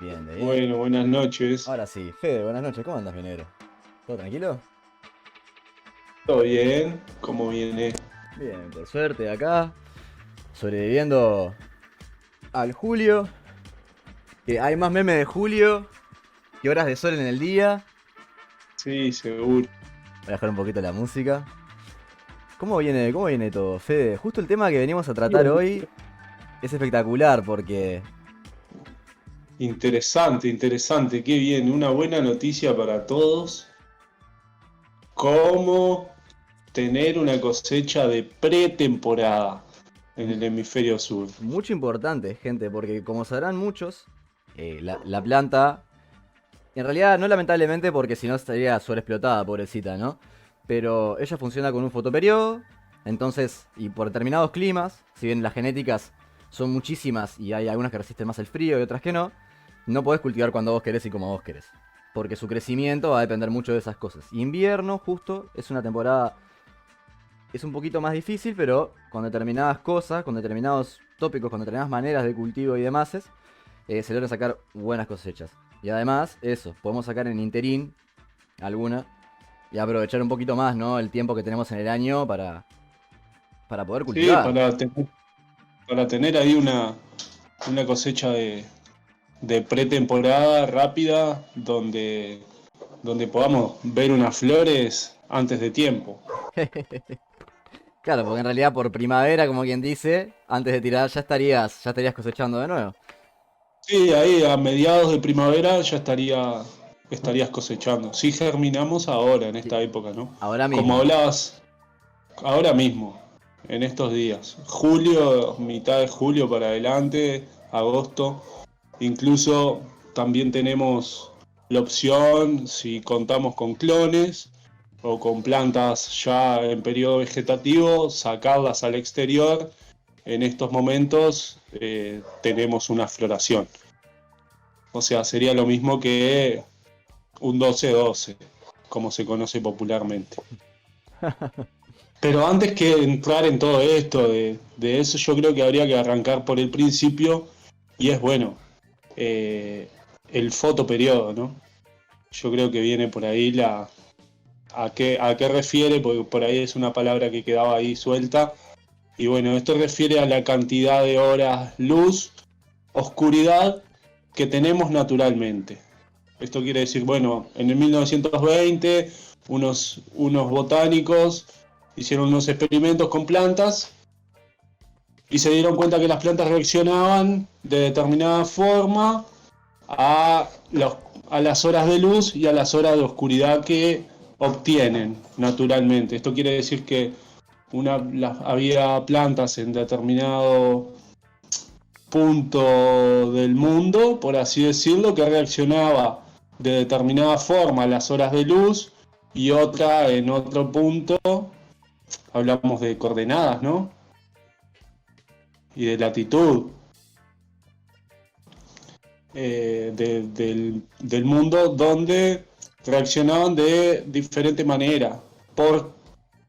Bien, de bien. Bueno, buenas noches. Ahora sí, Fede, buenas noches, ¿cómo andas, Minero? ¿Todo tranquilo? ¿Todo bien? ¿Cómo viene? Bien, por suerte acá, sobreviviendo al julio, que hay más memes de julio que horas de sol en el día. Sí, seguro. Voy a bajar un poquito la música. ¿Cómo viene todo, Fede? Justo el tema que venimos a tratar Bien. hoy es espectacular porque Interesante, interesante. Qué bien. Una buena noticia para todos. ¿Cómo tener una cosecha de pretemporada en m- el hemisferio sur? mucho importante, gente, porque como sabrán muchos, la planta, en realidad no lamentablemente porque si no estaría sobreexplotada, pobrecita, ¿no? Pero ella funciona con un fotoperiodo, entonces, y por determinados climas, si bien las genéticas son muchísimas y hay algunas que resisten más el frío y otras que no, no podés cultivar cuando vos querés y como vos querés. Porque su crecimiento va a depender mucho de esas cosas. Invierno, justo, es una temporada, es un poquito más difícil, pero con determinadas cosas, con determinados tópicos, con determinadas maneras de cultivo y demás, se logran sacar buenas cosechas. Y además, eso, podemos sacar en interín alguna y aprovechar un poquito más, ¿no? El tiempo que tenemos en el año para poder Sí, cultivar. para tener ahí una cosecha de pretemporada rápida donde podamos ver unas flores antes de tiempo. Claro, porque en realidad por primavera, como quien dice, antes de tirar ya estarías cosechando de nuevo. Sí, ahí a mediados de primavera ya estarías cosechando. Sí germinamos ahora, en Sí, esta época, ¿no? ahora Como mismo. hablabas, ahora mismo, en estos días. Julio, mitad de julio para adelante, agosto. Incluso también tenemos la opción, si contamos con clones o con plantas ya en periodo vegetativo, sacarlas al exterior. En estos momentos tenemos una floración. O sea, sería lo mismo que un 12-12, como se conoce popularmente. Pero antes que entrar en todo esto, de eso yo creo que habría que arrancar por el principio, y es bueno, eh, el fotoperiodo, ¿no? Yo creo que viene por ahí a qué refiere, porque por ahí es una palabra que quedaba ahí suelta. Y bueno, esto refiere a la cantidad de horas luz, oscuridad que tenemos naturalmente. Esto quiere decir, bueno, en el 1920 unos botánicos hicieron unos experimentos con plantas y se dieron cuenta que las plantas reaccionaban de determinada forma a, los- a las horas de luz y a las horas de oscuridad que obtienen naturalmente. Esto quiere decir que había plantas en determinado punto del mundo, por así decirlo, que reaccionaba de determinada forma a las horas de luz y otra en otro punto, hablamos de coordenadas, ¿no? Y de latitud del mundo donde reaccionaban de diferente manera,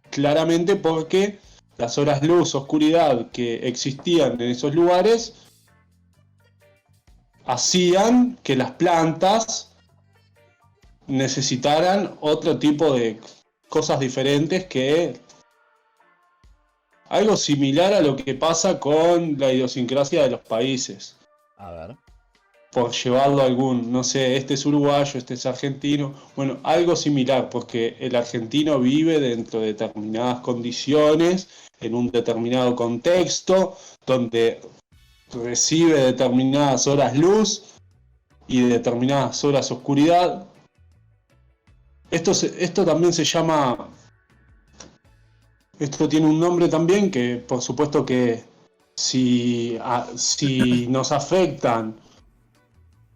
claramente porque las horas luz, oscuridad que existían en esos lugares hacían que las plantas necesitaran otro tipo de cosas diferentes que algo similar a lo que pasa con la idiosincrasia de los países. A ver. Por llevarlo a algún, no sé, este es uruguayo, este es argentino, bueno, algo similar, porque el argentino vive dentro de determinadas condiciones, en un determinado contexto, donde recibe determinadas horas luz y determinadas horas oscuridad. Esto también se llama. Esto tiene un nombre también que por supuesto que si nos afectan,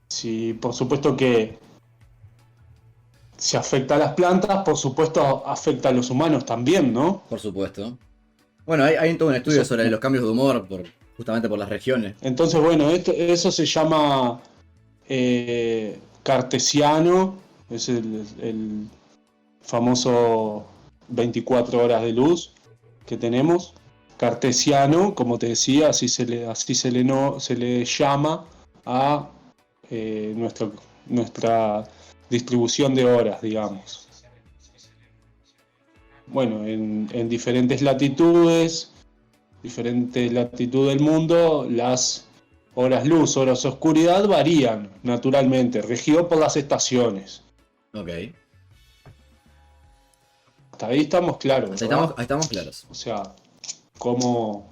si por supuesto que si afecta a las plantas, por supuesto afecta a los humanos también, ¿no? Por supuesto. Bueno, hay todo un estudio Eso, sobre los cambios de humor justamente por las regiones. entonces, bueno, eso se llama cartesiano, es el famoso 24 horas de luz que tenemos. Cartesiano, como te decía, así se le, no, se le llama a nuestra distribución de horas, digamos. Bueno, en diferentes latitudes del mundo, las horas luz, horas oscuridad varían naturalmente, regido por las estaciones. Ok. Hasta ahí estamos claros, ¿verdad? Ahí estamos claros. O sea, como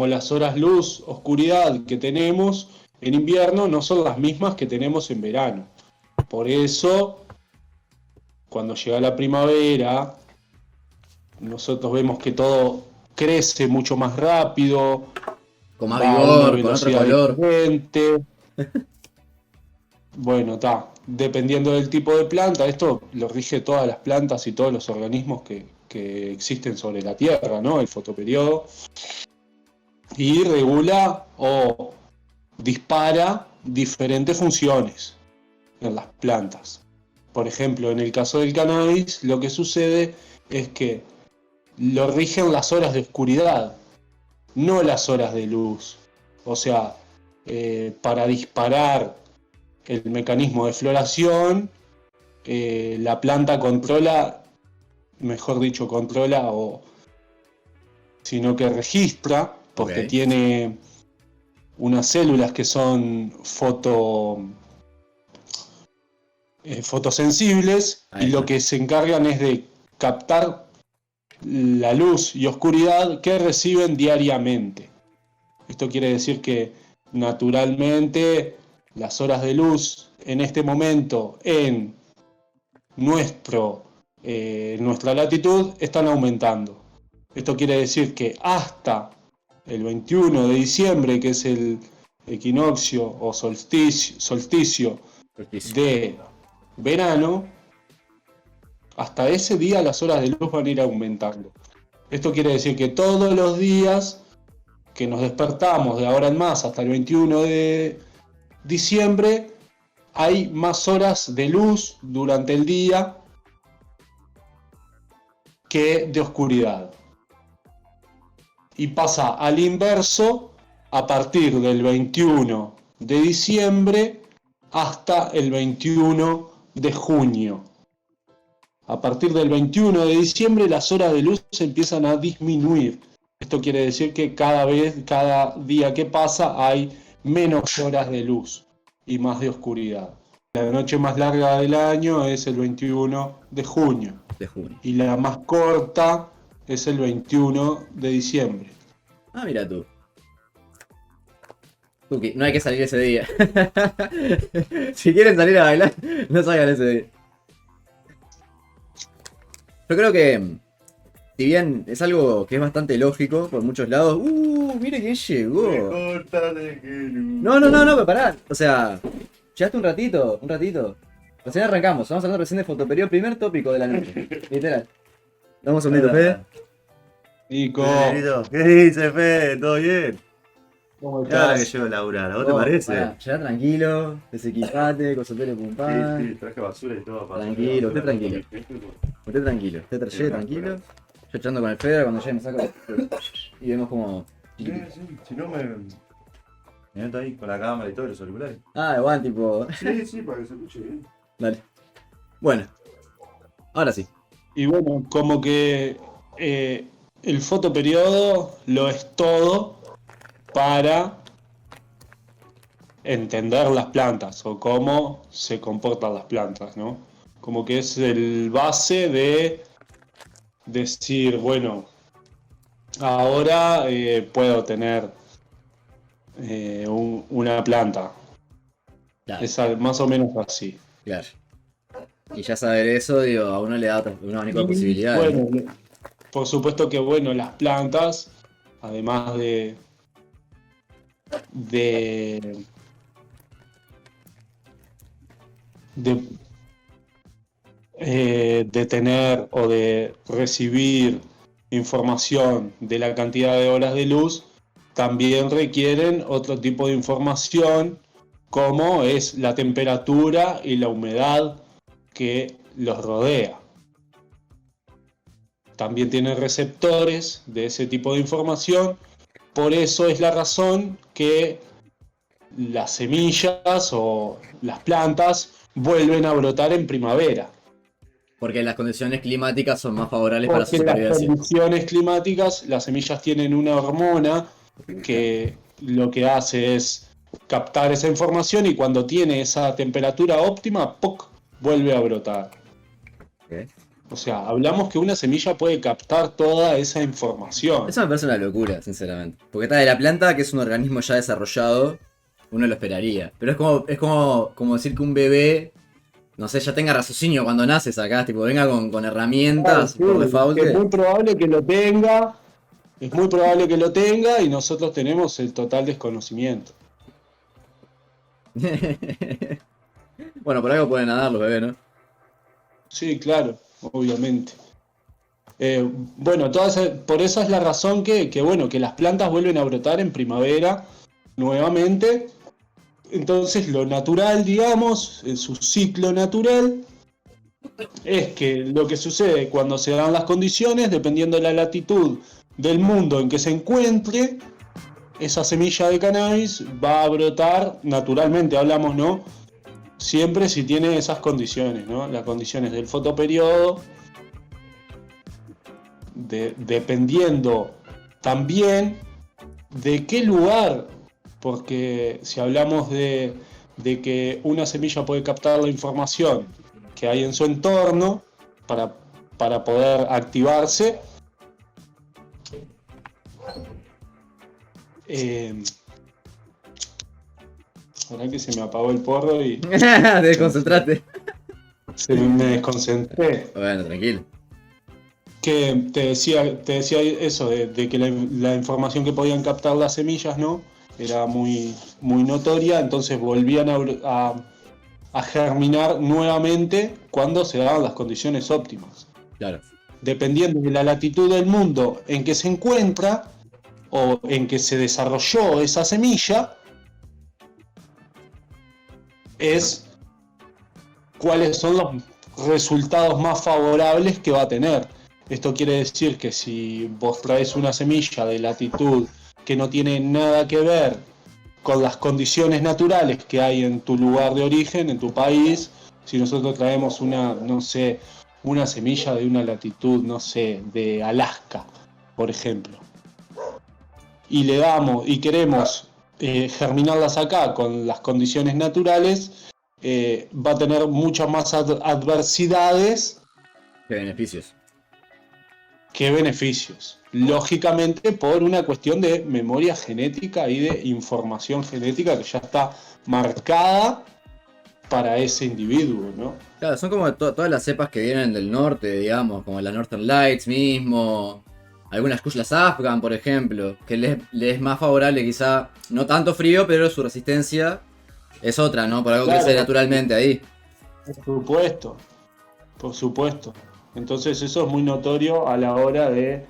las horas luz, oscuridad que tenemos en invierno no son las mismas que tenemos en verano. Por eso, cuando llega la primavera, nosotros vemos que todo crece mucho más rápido, Con más va a una vigor, con otro velocidad color. diferente. Bueno, está. Dependiendo del tipo de planta, esto lo rige todas las plantas y todos los organismos que existen sobre la Tierra, ¿no? El fotoperiodo. Y regula o dispara diferentes funciones en las plantas. Por ejemplo, en el caso del cannabis, lo que sucede es que lo rigen las horas de oscuridad, no las horas de luz. O sea, para disparar el mecanismo de floración, la planta controla, mejor dicho, controla, sino que registra, porque Ok. tiene unas células que son fotosensibles, Ahí y lo está. que se encargan es de captar la luz y oscuridad que reciben diariamente. Esto quiere decir que naturalmente las horas de luz en este momento en nuestra latitud están aumentando. Esto quiere decir que hasta el 21 de diciembre, que es el equinoccio o solsticio de verano, hasta ese día las horas de luz van a ir aumentando. Esto quiere decir que todos los días que nos despertamos de ahora en más hasta el 21 de diciembre, hay más horas de luz durante el día que de oscuridad. Y pasa al inverso a partir del 21 de diciembre hasta el 21 de junio. A partir del 21 de diciembre las horas de luz empiezan a disminuir. Esto quiere decir que cada día que pasa hay menos horas de luz y más de oscuridad. La noche más larga del año es el 21 de junio De junio. y la más corta es el 21 de diciembre. Ah, mira tú. Tuki, no hay que salir ese día. Si quieren salir a bailar, no salgan ese día. Yo creo que, si bien es algo que es bastante lógico por muchos lados. Mire quién llegó. No, pero pará. O sea, llegaste un ratito. Recién arrancamos, estamos hablando recién de fotoperiodo, primer tópico de la noche. Literal. Dame un segundito, Fede. Nico, ¿Qué dice, Fede? ¿Todo bien? ¿cómo Y ahora que estás? llego a laburar, ¿a vos te parece? Llegá tranquilo, desequipate, cosotero pum pam. Sí, traje basura y todo. para Tranquilo, hacer usted tranquilo. Usted tranquilo, llegue tranquilo. Yo echando con el Fede, cuando llegue me saco y vemos como. Sí, si no me meto ahí con la cámara y todo, los auriculares. Ah, igual, tipo. Sí, para que se escuche bien. Dale. Bueno, ahora sí. Y bueno, como que el fotoperiodo lo es todo para entender las plantas o cómo se comportan las plantas, ¿no? Como que es el base de decir, bueno, ahora puedo tener una planta. Claro, Es más o menos así. claro. Y ya saber eso, digo, a uno le da un abanico de Y posibilidades. ¿No? bueno, por supuesto que bueno, las plantas, además de, de, de tener o de recibir información de la cantidad de horas de luz, también requieren otro tipo de información, como es la temperatura y la humedad que los rodea. También tienen receptores de ese tipo de información, por eso es la razón que las semillas o las plantas vuelven a brotar en primavera. Porque las condiciones climáticas son más favorables para su Porque en las supervivencia. condiciones climáticas, las semillas tienen una hormona que lo que hace es captar esa información y cuando tiene esa temperatura óptima, ¡poc!, vuelve a brotar. Ok. O sea, hablamos que una semilla puede captar toda esa información. Eso me parece una locura, sinceramente. Porque está de la planta, que es un organismo ya desarrollado, uno lo esperaría. Pero como decir que un bebé, no sé, ya tenga raciocinio cuando nace, acá, tipo, venga con Claro, herramientas sí, por default. es muy probable que lo tenga, es muy probable que lo tenga y nosotros tenemos el total desconocimiento. Bueno, por algo pueden nadar los bebés, ¿no? Sí, claro, obviamente. Bueno, por eso es la razón bueno, que las plantas vuelven a brotar en primavera nuevamente. Entonces, lo natural, digamos, en su ciclo natural, es que lo que sucede cuando se dan las condiciones, dependiendo de la latitud del mundo en que se encuentre, esa semilla de cannabis va a brotar naturalmente, hablamos, ¿no? Siempre si tiene esas condiciones, ¿no? Las condiciones del fotoperiodo, dependiendo también de qué lugar, porque si hablamos de que una semilla puede captar la información que hay en su entorno para poder activarse, ahora que se me apagó el porro y Desconcentrate. me desconcentré. Bueno, tranquilo. Que te decía eso, de que la información que podían captar las semillas, ¿no? Era muy, muy notoria, entonces volvían a germinar nuevamente cuando se daban las condiciones óptimas. Claro. Dependiendo de la latitud del mundo en que se encuentra o en que se desarrolló esa semilla, es cuáles son los resultados más favorables que va a tener. Esto quiere decir que si vos traes una semilla de latitud que no tiene nada que ver con las condiciones naturales que hay en tu lugar de origen, en tu país, si nosotros traemos no sé, una semilla de una latitud, no sé, de Alaska, por ejemplo, y le damos y queremos germinarlas acá con las condiciones naturales, va a tener muchas más adversidades Qué beneficios. que beneficios. Lógicamente por una cuestión de memoria genética y de información genética que ya está marcada para ese individuo, ¿no? Claro, son como todas las cepas que vienen del norte, digamos, como la Northern Lights mismo. Algunas Kush Afghan, por ejemplo, que les es más favorable quizá, no tanto frío, pero su resistencia es otra, ¿no? Por algo Claro, crece naturalmente ahí. por supuesto, por supuesto. Entonces eso es muy notorio a la hora de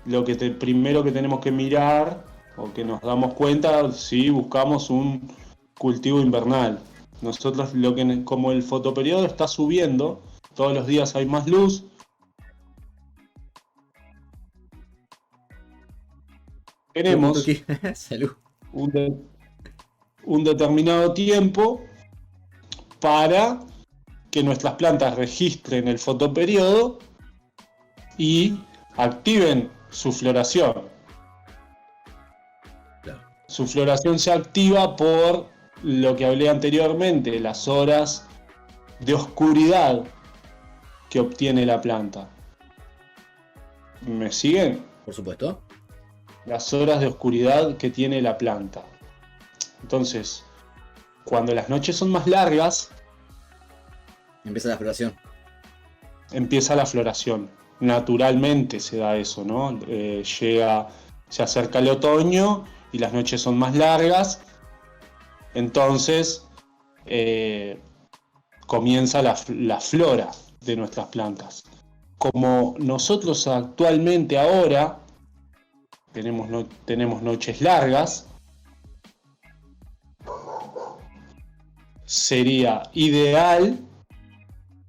lo que primero que tenemos que mirar o que nos damos cuenta si buscamos un cultivo invernal. Nosotros como el fotoperiodo está subiendo, todos los días hay más luz. Tenemos Salud. un determinado tiempo para que nuestras plantas registren el fotoperiodo y activen su floración. Claro. Su floración se activa por lo que hablé anteriormente, las horas de oscuridad que obtiene la planta. ¿Me siguen? Por supuesto. Las horas de oscuridad que tiene la planta. Entonces, cuando las noches son más largas, Empieza la floración. empieza la floración. Naturalmente se da eso, ¿no? Se acerca el otoño y las noches son más largas. Entonces, comienza la flora de nuestras plantas. Como nosotros actualmente ahora tenemos noches largas, sería ideal,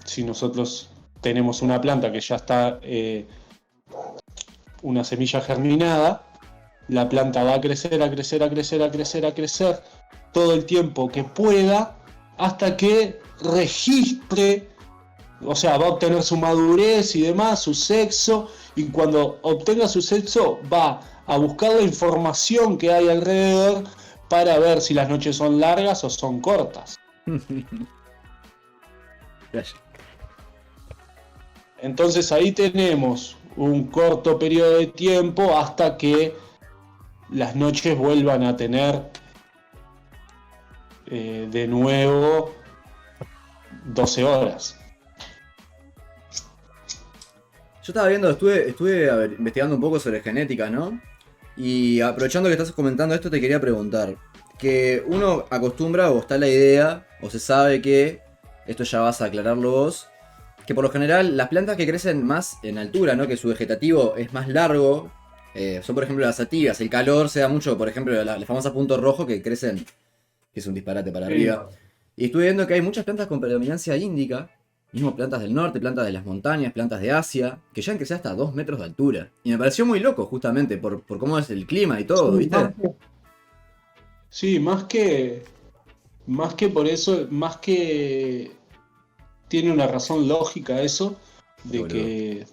si nosotros tenemos una planta que ya está una semilla germinada, la planta va a crecer, a crecer, a crecer, a crecer, a crecer todo el tiempo que pueda hasta que registre, o sea, va a obtener su madurez y demás, su sexo, y cuando obtenga su sexo va a buscar la información que hay alrededor para ver si las noches son largas o son cortas. Entonces ahí tenemos un corto periodo de tiempo hasta que las noches vuelvan a tener de nuevo 12 horas. Yo estaba viendo, estuve investigando un poco sobre genética, ¿no? Y aprovechando que estás comentando esto, te quería preguntar. Que uno acostumbra, o está la idea, o se sabe que, esto ya vas a aclararlo vos, que por lo general las plantas que crecen más en altura, ¿no? Que su vegetativo es más largo, son por ejemplo las sativas. El calor se da mucho, por ejemplo, la famosa punto rojo que crecen, que es un disparate para arriba. Y estuve viendo que hay muchas plantas con predominancia índica, mismo plantas del norte, plantas de las montañas, plantas de Asia, que llegan a crecer hasta 2 metros de altura. Y me pareció muy loco, justamente, por cómo es el clima y todo, Sí, ¿viste? Sí, más que por eso, más que tiene una razón lógica eso, de Boludo. que,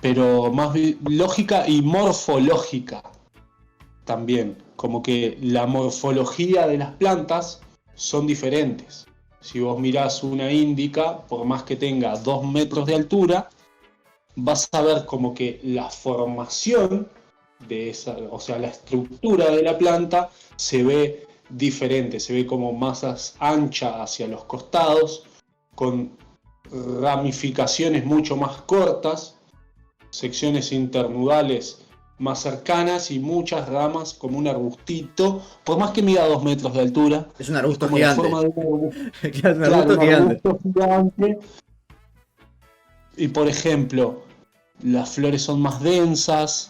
pero más lógica y morfológica también, como que la morfología de las plantas son diferentes. Si vos mirás una índica, por más que tenga 2 metros de altura, vas a ver como que la formación de esa, o sea, la estructura de la planta se ve diferente, se ve como más ancha hacia los costados, con ramificaciones mucho más cortas, secciones internudales más cercanas y muchas ramas como un arbustito, por más que mida 2 metros de altura, Es un arbusto como la gigante. forma de un, Claro, es un claro, arbusto un gigante. arbusto gigante. Y por ejemplo, las flores son más densas,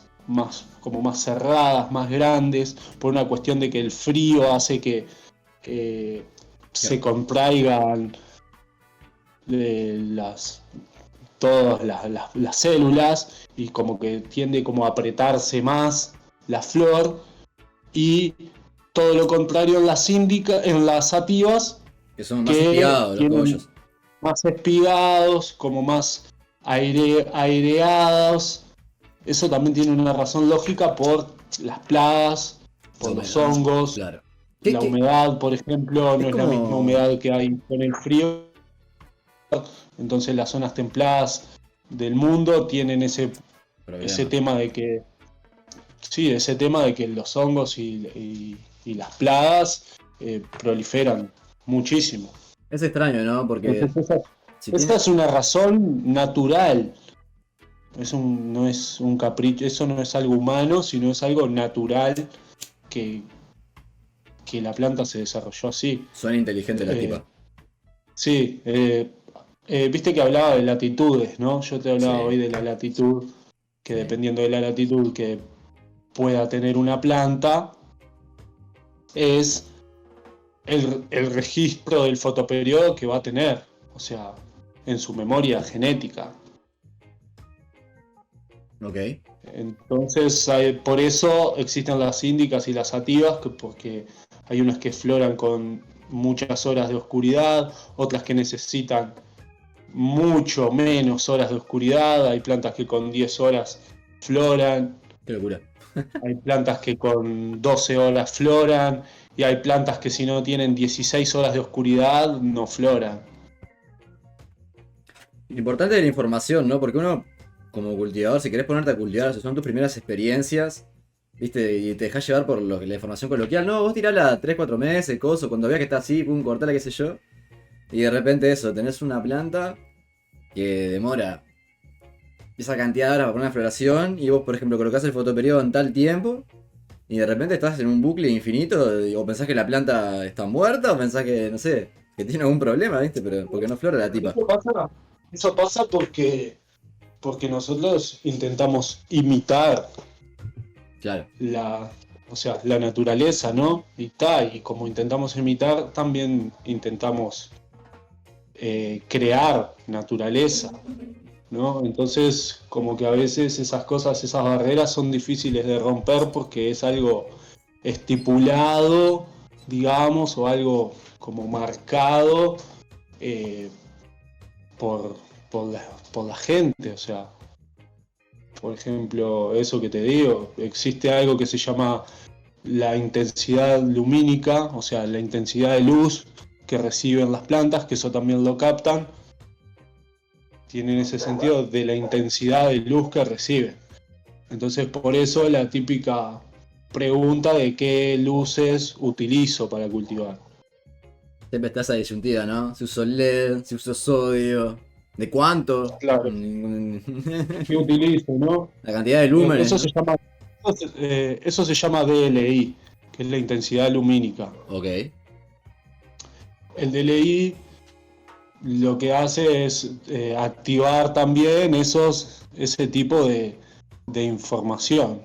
como más cerradas, más grandes, por una cuestión de que el frío hace que se contraigan las, todas las células y como que tiende como a apretarse más la flor, y todo lo contrario en las sativas, Que son más que espigados los tienen cogollos. más espigados, como más aireados. Eso también tiene una razón lógica por las plagas, La por los humedad, hongos, claro. la ¿Qué? humedad, por ejemplo, Es no es la misma como... humedad que hay con el frío. Entonces las zonas templadas del mundo tienen ese Problema. tema de que, sí, ese tema de que los hongos y las plagas proliferan muchísimo. Es extraño, ¿no? Porque Entonces si esa tiene... es una razón natural. No es un capricho, eso no es algo humano, sino es algo natural que, que la planta se desarrolló así. Suena inteligente la Eh, tipa. sí, viste que hablaba de latitudes, ¿no? Yo te hablaba Sí, hoy de la latitud, que sí. dependiendo de la latitud que pueda tener una planta, es el registro del fotoperiodo que va a tener, o sea, en su memoria genética. Ok. Entonces, por eso existen las índicas y las sativas, porque hay unas que floran con muchas horas de oscuridad, otras que necesitan mucho menos horas de oscuridad, hay plantas que con 10 horas floran, Qué locura. hay plantas que con 12 horas floran, y hay plantas que si no tienen 16 horas de oscuridad no floran. Importante la información, ¿no? Porque uno, como cultivador, si querés ponerte a cultivar, si son tus primeras experiencias, ¿viste? Y te dejás llevar por la información coloquial. No, vos tirala 3-4 meses, coso, cuando veas que está así, pum, cortala, qué sé yo. Y de repente eso, tenés una planta que demora esa cantidad de horas para poner una floración, y vos, por ejemplo, colocás el fotoperiodo en tal tiempo, y de repente estás en un bucle infinito, o pensás que la planta está muerta, o pensás que, no sé, que tiene algún problema, ¿viste? Pero porque no flora la tipa. Eso pasa porque nosotros intentamos imitar Claro. o sea, la naturaleza, ¿no? Y como intentamos imitar, también intentamos crear naturaleza, ¿no? Entonces, como que a veces esas cosas, esas barreras son difíciles de romper porque es algo estipulado digamos, o algo como marcado eh, por, por la gente. O sea, por ejemplo, eso que te digo, existe algo que se llama la intensidad lumínica, o sea, la intensidad de luz que reciben las plantas, que eso también lo captan, tiene en ese sentido de la intensidad de luz que reciben. Entonces, por eso la típica pregunta de qué luces utilizo para cultivar. Siempre está esa disyuntiva, ¿no? Si uso LED, si uso sodio, ¿de cuánto? Claro, ¿qué utilizo, no? La cantidad de lúmenes, Eso ¿no? se llama, eso se llama DLI, que es la intensidad lumínica. Ok. El DLI lo que hace es activar también ese tipo de información,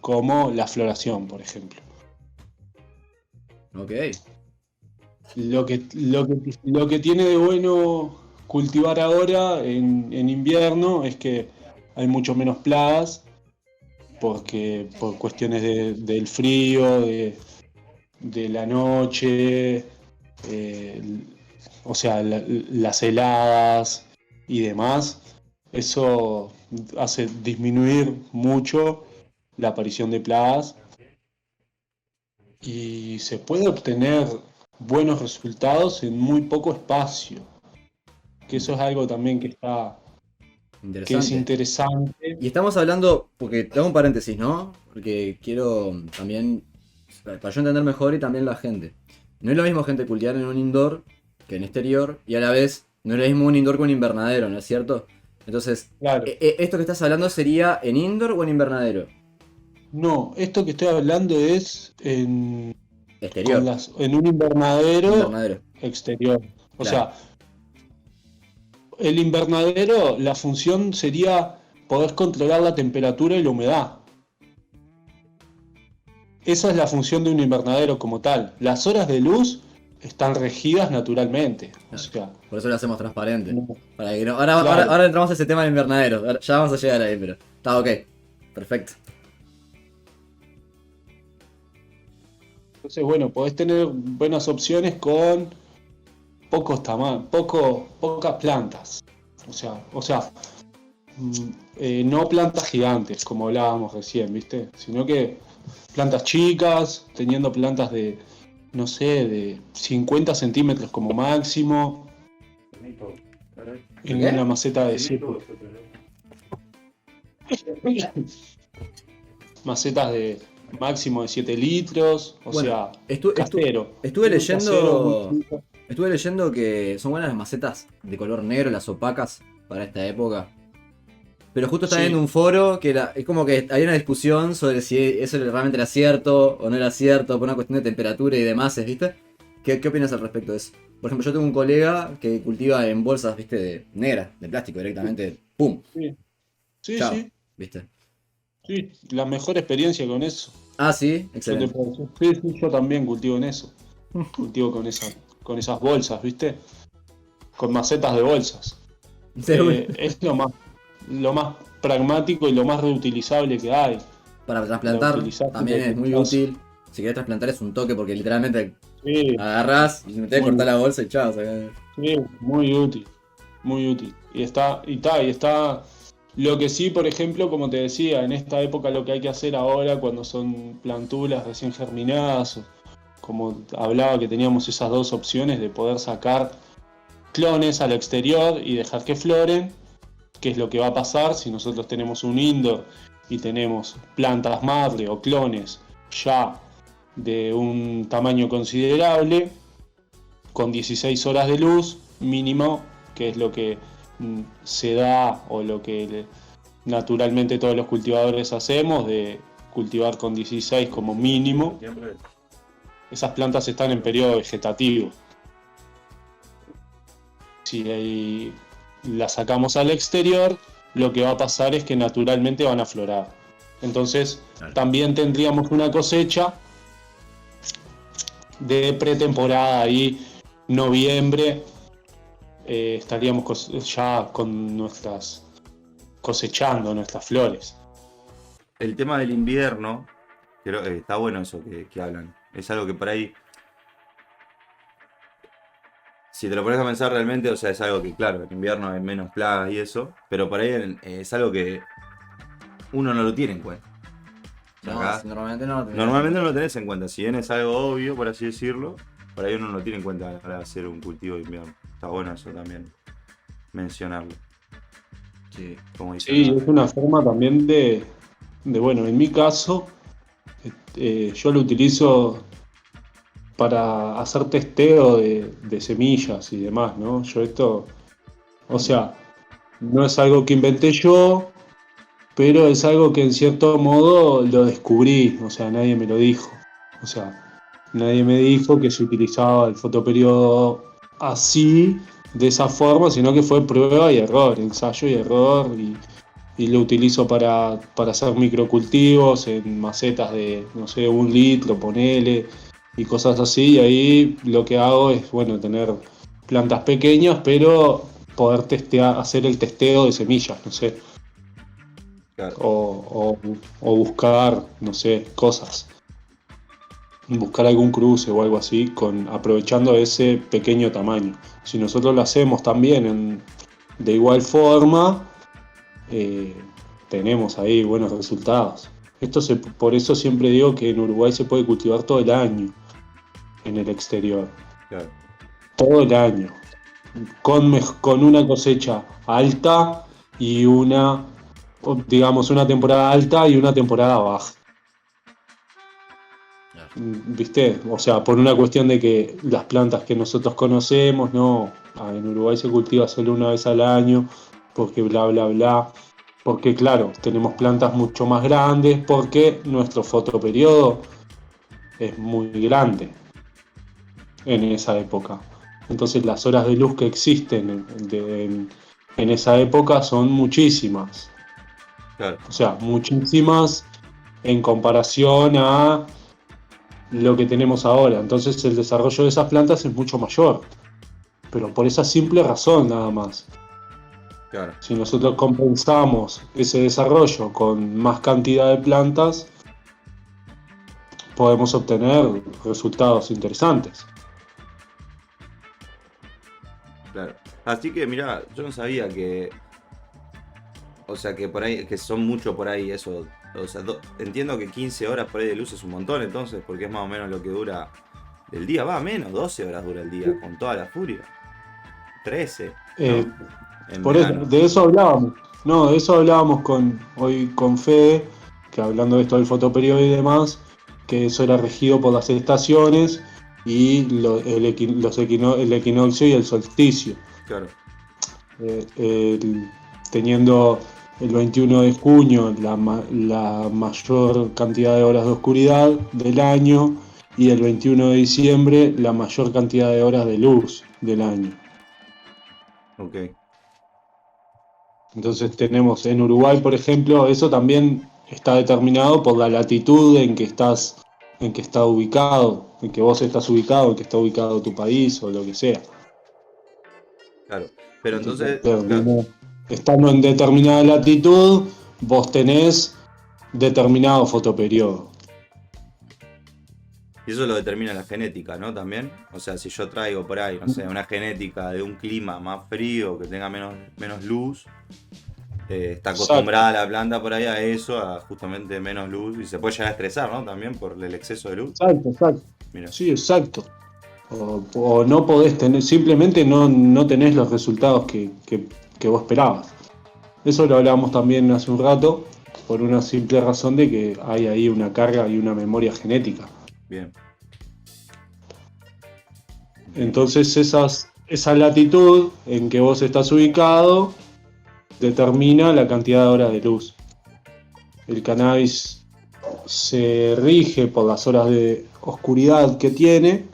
como la floración, por ejemplo. Ok. Lo que tiene de bueno cultivar ahora en invierno es que hay mucho menos plagas, porque por cuestiones del frío, de la noche, eh, o sea, las heladas y demás, eso hace disminuir mucho la aparición de plagas y se puede obtener buenos resultados en muy poco espacio, que eso es algo también que es Interesante. interesante. Y estamos hablando, porque te hago un paréntesis, ¿no? Porque quiero también, para yo entender mejor y también la gente. No es lo mismo gente cultivar en un indoor que en exterior, y a la vez no es lo mismo un indoor que un invernadero, ¿no es cierto? Entonces, Claro, ¿esto que estás hablando sería en indoor o en invernadero? no, esto que estoy hablando es Exterior, en un invernadero invernadero, exterior. O claro. sea, el invernadero, la función sería poder controlar la temperatura y la humedad. Esa es la función de un invernadero como tal. Las horas de luz están regidas naturalmente. O Claro. sea, Por eso lo hacemos transparente. no- Para que no- claro. ahora entramos a ese tema del invernadero. Ya vamos a llegar ahí, pero está ok. Perfecto. Entonces, bueno, podés tener buenas opciones con pocas plantas. O sea, no plantas gigantes, como hablábamos recién, ¿viste? Sino que plantas chicas, teniendo plantas de, no sé, de 50 centímetros como máximo, en ¿Qué? una maceta de 7, macetas de máximo de 7 litros, o Bueno, sea, casero. estuve Muy casero, muy leyendo. chico. Estuve leyendo que son buenas las macetas de color negro, las opacas, para esta época. Pero justo estaba viendo Sí, un foro que es como que había una discusión sobre si eso realmente era cierto o no era cierto, por una cuestión de temperatura y demás, ¿viste? ¿Qué opinas al respecto de eso? Por ejemplo, yo tengo un colega que cultiva en bolsas, ¿viste? Negras, de plástico directamente. ¡Pum! sí, sí, Chao. sí, ¿Viste? sí, la mejor experiencia con eso. Ah, sí, Yo te excelente. puedo decir. Sí, sí, yo también cultivo en eso. Cultivo con esas bolsas, ¿viste? Con macetas de bolsas. Seguro. Es lo más pragmático y lo más reutilizable que hay. Para La trasplantar utilizás y la también es muy utilizás. útil. Si querés trasplantar es un toque porque literalmente Sí, agarrás y metés, cortás muy, la bolsa y chao. Sacás. sí, muy útil. Muy útil. Y está. Lo que sí, por ejemplo, como te decía, en esta época lo que hay que hacer ahora, cuando son plantulas recién germinadas, como hablaba que teníamos esas dos opciones de poder sacar clones al exterior y dejar que floren, qué es lo que va a pasar si nosotros tenemos un indoor y tenemos plantas madre o clones ya de un tamaño considerable, con 16 horas de luz mínimo, que es lo que se da o lo que naturalmente todos los cultivadores hacemos, de cultivar con 16 como mínimo. Esas plantas están en periodo vegetativo. Si las sacamos al exterior, lo que va a pasar es que naturalmente van a florar. Entonces, Claro. también tendríamos una cosecha de pretemporada ahí, noviembre, estaríamos ya con cosechando nuestras flores. El tema del invierno, creo está bueno eso que hablan. Es algo que por ahí si te lo pones a pensar realmente, o sea, es algo que, claro, en invierno hay menos plagas y eso, pero por ahí es algo que uno no lo tiene en cuenta. O sea, No, acá, normalmente no lo tenés en normalmente no cuenta. lo tenés en cuenta. Si bien es algo obvio, por así decirlo, por ahí uno no lo tiene en cuenta a la hora de hacer un cultivo de invierno. Está bueno eso también, mencionarlo. Sí. Como dice Sí, acá. es una forma también bueno, en mi caso, yo lo utilizo para hacer testeo de semillas y demás, ¿no? Yo esto, o sea, no es algo que inventé yo, pero es algo que en cierto modo lo descubrí, o sea, nadie me lo dijo. O sea, nadie me dijo que se utilizaba el fotoperiodo así, de esa forma, sino que fue prueba y error, ensayo y error, y lo utilizo para hacer microcultivos en macetas de, no sé, 1 litro, ponele, y cosas así, y ahí lo que hago es, bueno, tener plantas pequeñas, pero poder hacer el testeo de semillas, no sé, Claro, o buscar, no sé, cosas, buscar algún cruce o algo así, aprovechando ese pequeño tamaño. Si nosotros lo hacemos también de igual forma, eh, tenemos ahí buenos resultados. Por eso siempre digo que en Uruguay se puede cultivar todo el año en el exterior, claro. todo el año, con una cosecha alta y digamos, una temporada alta y una temporada baja. Claro. ¿Viste? O sea, por una cuestión de que las plantas que nosotros conocemos, no, en Uruguay se cultiva solo una vez al año, porque bla, bla, bla. Porque claro, tenemos plantas mucho más grandes, porque nuestro fotoperiodo es muy grande en esa época. Entonces las horas de luz que existen en esa época son muchísimas. Claro, O sea, muchísimas en comparación a lo que tenemos ahora. Entonces el desarrollo de esas plantas es mucho mayor, pero por esa simple razón nada más. claro. Si nosotros compensamos ese desarrollo con más cantidad de plantas, podemos obtener resultados interesantes. Claro. Así que mira, yo no sabía que, o sea, que por ahí, que son mucho por ahí eso. O sea, entiendo que 15 horas por ahí de luz es un montón entonces, porque es más o menos lo que dura el día. Va, menos, 12 horas dura el día, con toda la furia. 13, Eh, ¿no? En por eso, verano. de eso hablábamos. No, de eso hablábamos hoy con Fede, que hablando de esto del fotoperiodo y demás, que eso era regido por las estaciones y el equinoccio y el solsticio. Claro, eh, el- Teniendo el 21 de junio la mayor cantidad de horas de oscuridad del año y el 21 de diciembre la mayor cantidad de horas de luz del año. ok. Entonces tenemos en Uruguay, por ejemplo, eso también está determinado por la latitud en que está ubicado, en que vos estás ubicado, en que está ubicado tu país o lo que sea. Claro. Pero Entonces, entonces, claro, estando en determinada latitud, vos tenés determinado fotoperiodo. y eso lo determina la genética, ¿no? También. O sea, si yo traigo por ahí, no sé, una genética de un clima más frío, que tenga menos luz, está Exacto, acostumbrada la planta por ahí a eso, a justamente menos luz, y se puede llegar a estresar, ¿no? También por el exceso de luz. exacto, exacto. Mira, Sí, exacto. O no podés tener, simplemente no tenés los resultados que vos esperabas. Eso lo hablábamos también hace un rato, por una simple razón de que hay ahí una carga y una memoria genética. bien, bien, Entonces esa latitud en que vos estás ubicado determina la cantidad de horas de luz. El cannabis se rige por las horas de oscuridad que tiene.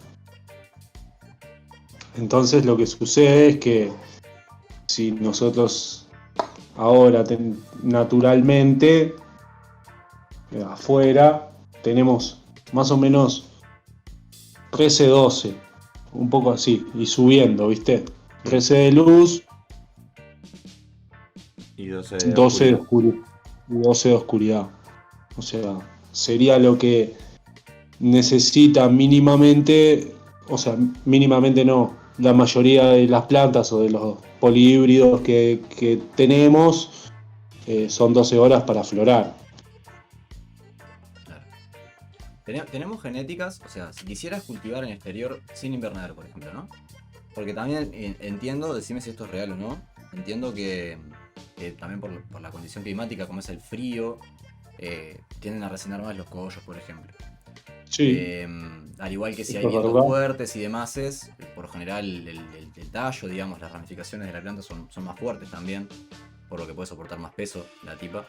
Entonces lo que sucede es que si nosotros ahora naturalmente afuera tenemos más o menos 13-12, un poco así, y subiendo, ¿viste? 13 de luz, y 12 de 12 de oscuridad. oscuridad. Y 12 de oscuridad. O sea, sería lo que necesita mínimamente, o sea, mínimamente no. la mayoría de las plantas o de los polihíbridos que tenemos son 12 horas para aflorar. Claro. Tenemos genéticas, o sea, si quisieras cultivar en exterior sin invernadero, por ejemplo, ¿no? Porque también entiendo, decime si esto es real o no, entiendo que también por la condición climática, como es el frío, tienden a resenar más los cogollos, por ejemplo. Sí, Al igual que si eso hay es vientos verdad. fuertes y demás, por lo general el tallo, digamos, las ramificaciones de la planta son más fuertes también, por lo que puede soportar más peso la tipa.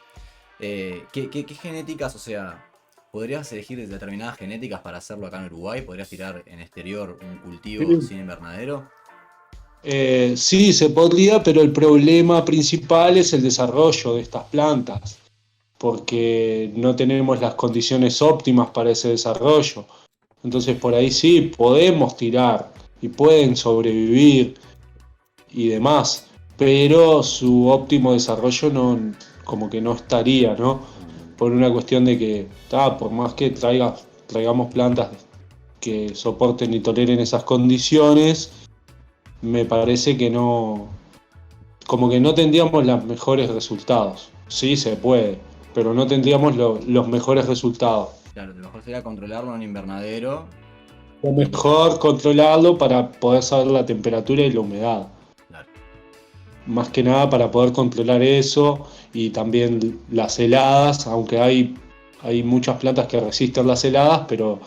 ¿Qué genéticas, o sea, podrías elegir determinadas genéticas para hacerlo acá en Uruguay? ¿Podrías tirar en exterior un cultivo Sí. sin invernadero? Sí, se podría, pero el problema principal es el desarrollo de estas plantas, porque no tenemos las condiciones óptimas para ese desarrollo. Entonces por ahí sí podemos tirar y pueden sobrevivir y demás, pero su óptimo desarrollo no, como que no estaría, ¿no? Por una cuestión de que, por más que traigamos plantas que soporten y toleren esas condiciones, me parece que no, como que no tendríamos los mejores resultados. Sí, se puede, pero no tendríamos los mejores resultados. Claro, lo mejor sería controlarlo en un invernadero O y... mejor controlarlo para poder saber la temperatura y la humedad. Claro. Más que nada para poder controlar eso y también las heladas, aunque hay muchas plantas que resisten las heladas, pero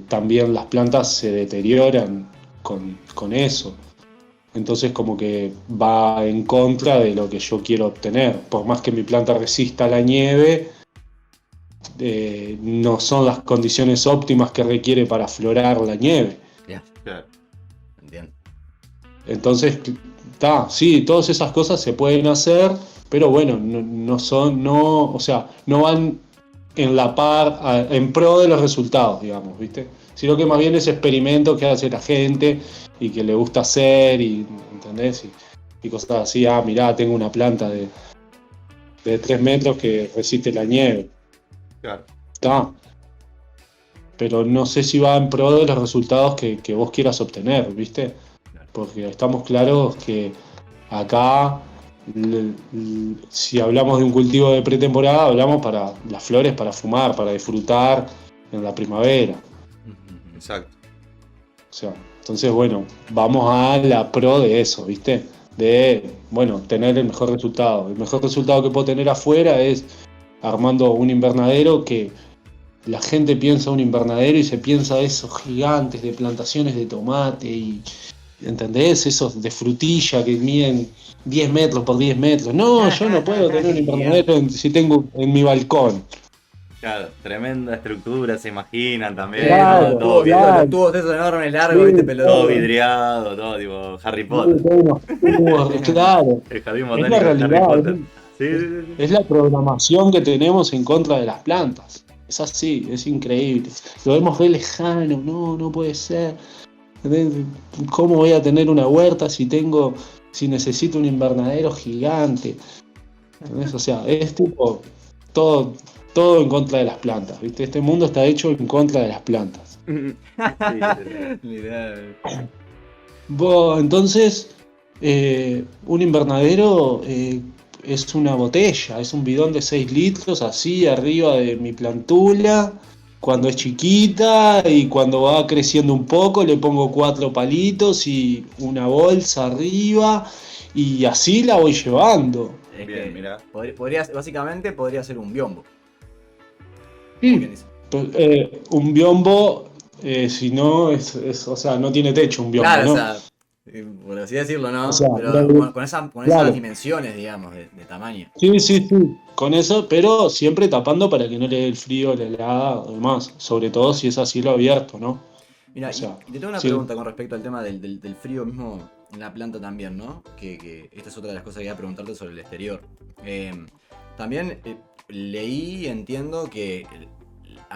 también las plantas se deterioran con eso. Entonces como que va en contra de lo que yo quiero obtener. Por más que mi planta resista la nieve, no son las condiciones óptimas que requiere para aflorar la nieve. Bien, Claro. entiendo. Entonces, sí, todas esas cosas se pueden hacer, pero bueno, no son, no, o sea, no van en la par, en pro de los resultados, digamos, ¿viste? Sino que más bien es experimento que hace la gente y que le gusta hacer, y, ¿entendés? Y cosas así, mirá, tengo una planta de 3 metros que resiste la nieve, Claro. está. Pero no sé si va en pro de los resultados que vos quieras obtener, ¿viste? Claro. Porque estamos claros que acá, si hablamos de un cultivo de pretemporada, hablamos para las flores, para fumar, para disfrutar en la primavera. Exacto. O sea, entonces, bueno, vamos a la pro de eso, ¿viste? De, bueno, tener el mejor resultado. El mejor resultado que puedo tener afuera es armando un invernadero que la gente piensa un invernadero y se piensa esos gigantes de plantaciones de tomate y, ¿entendés? Esos de frutilla que miden 10 metros por 10 metros. No, yo no puedo tener un Gigante. invernadero si tengo en mi balcón. Claro, tremenda estructura, se imaginan también, todo, Claro, todo, claro. Los tubos esos enormes, Sí, largos, viste, todo pelotudos. vidriado, todo tipo Harry sí, Potter. tengo unos tubos, claro. El jardín Es la botánico de Harry realidad, Potter. Sí, sí, sí, sí. es la programación que tenemos en contra de las plantas. Es así, es increíble. Lo vemos re lejano, no, no puede ser. ¿Cómo voy a tener una huerta si necesito un invernadero gigante? ¿Entendés? O sea, es tipo todo, todo en contra de las plantas, ¿viste? Este mundo está hecho en contra de las plantas. Literal. Literal. Entonces, un invernadero es una botella, es un bidón de 6 litros así arriba de mi plantula. Cuando es chiquita y cuando va creciendo un poco le pongo 4 palitos y una bolsa arriba y así la voy llevando. Es Bien, que mirá. básicamente podría ser un biombo, como quien Sí. dice. Un biombo, si no, o sea, no tiene techo un biombo, Claro, o ¿no? sea, por así decirlo, O ¿no? sea, Pero con esas claro. dimensiones, digamos, de tamaño. Sí, sí, sí, con eso, pero siempre tapando para que no le dé el frío, la helada o demás, sobre todo si es a cielo abierto, ¿no? Mira, O sea, y te tengo una sí, pregunta con respecto al tema del frío mismo en la planta también, ¿no? Que esta es otra de las cosas que iba a preguntarte sobre el exterior. También leí y entiendo que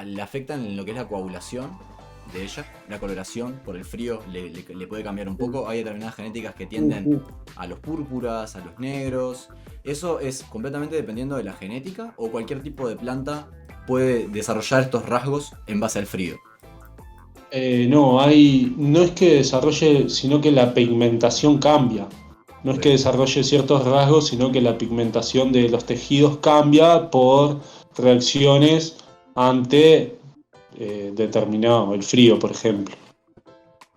le afectan en lo que es la coagulación de ella, la coloración por el frío le puede cambiar un poco. Hay determinadas genéticas que sí, tienden sí. a los púrpuras, a los negros. ¿Eso es completamente dependiendo de la genética o cualquier tipo de planta puede desarrollar estos rasgos en base al frío? No es que desarrolle, sino que la pigmentación cambia. No es que desarrolle ciertos rasgos, sino que la pigmentación de los tejidos cambia por reacciones ante determinado, el frío, por ejemplo.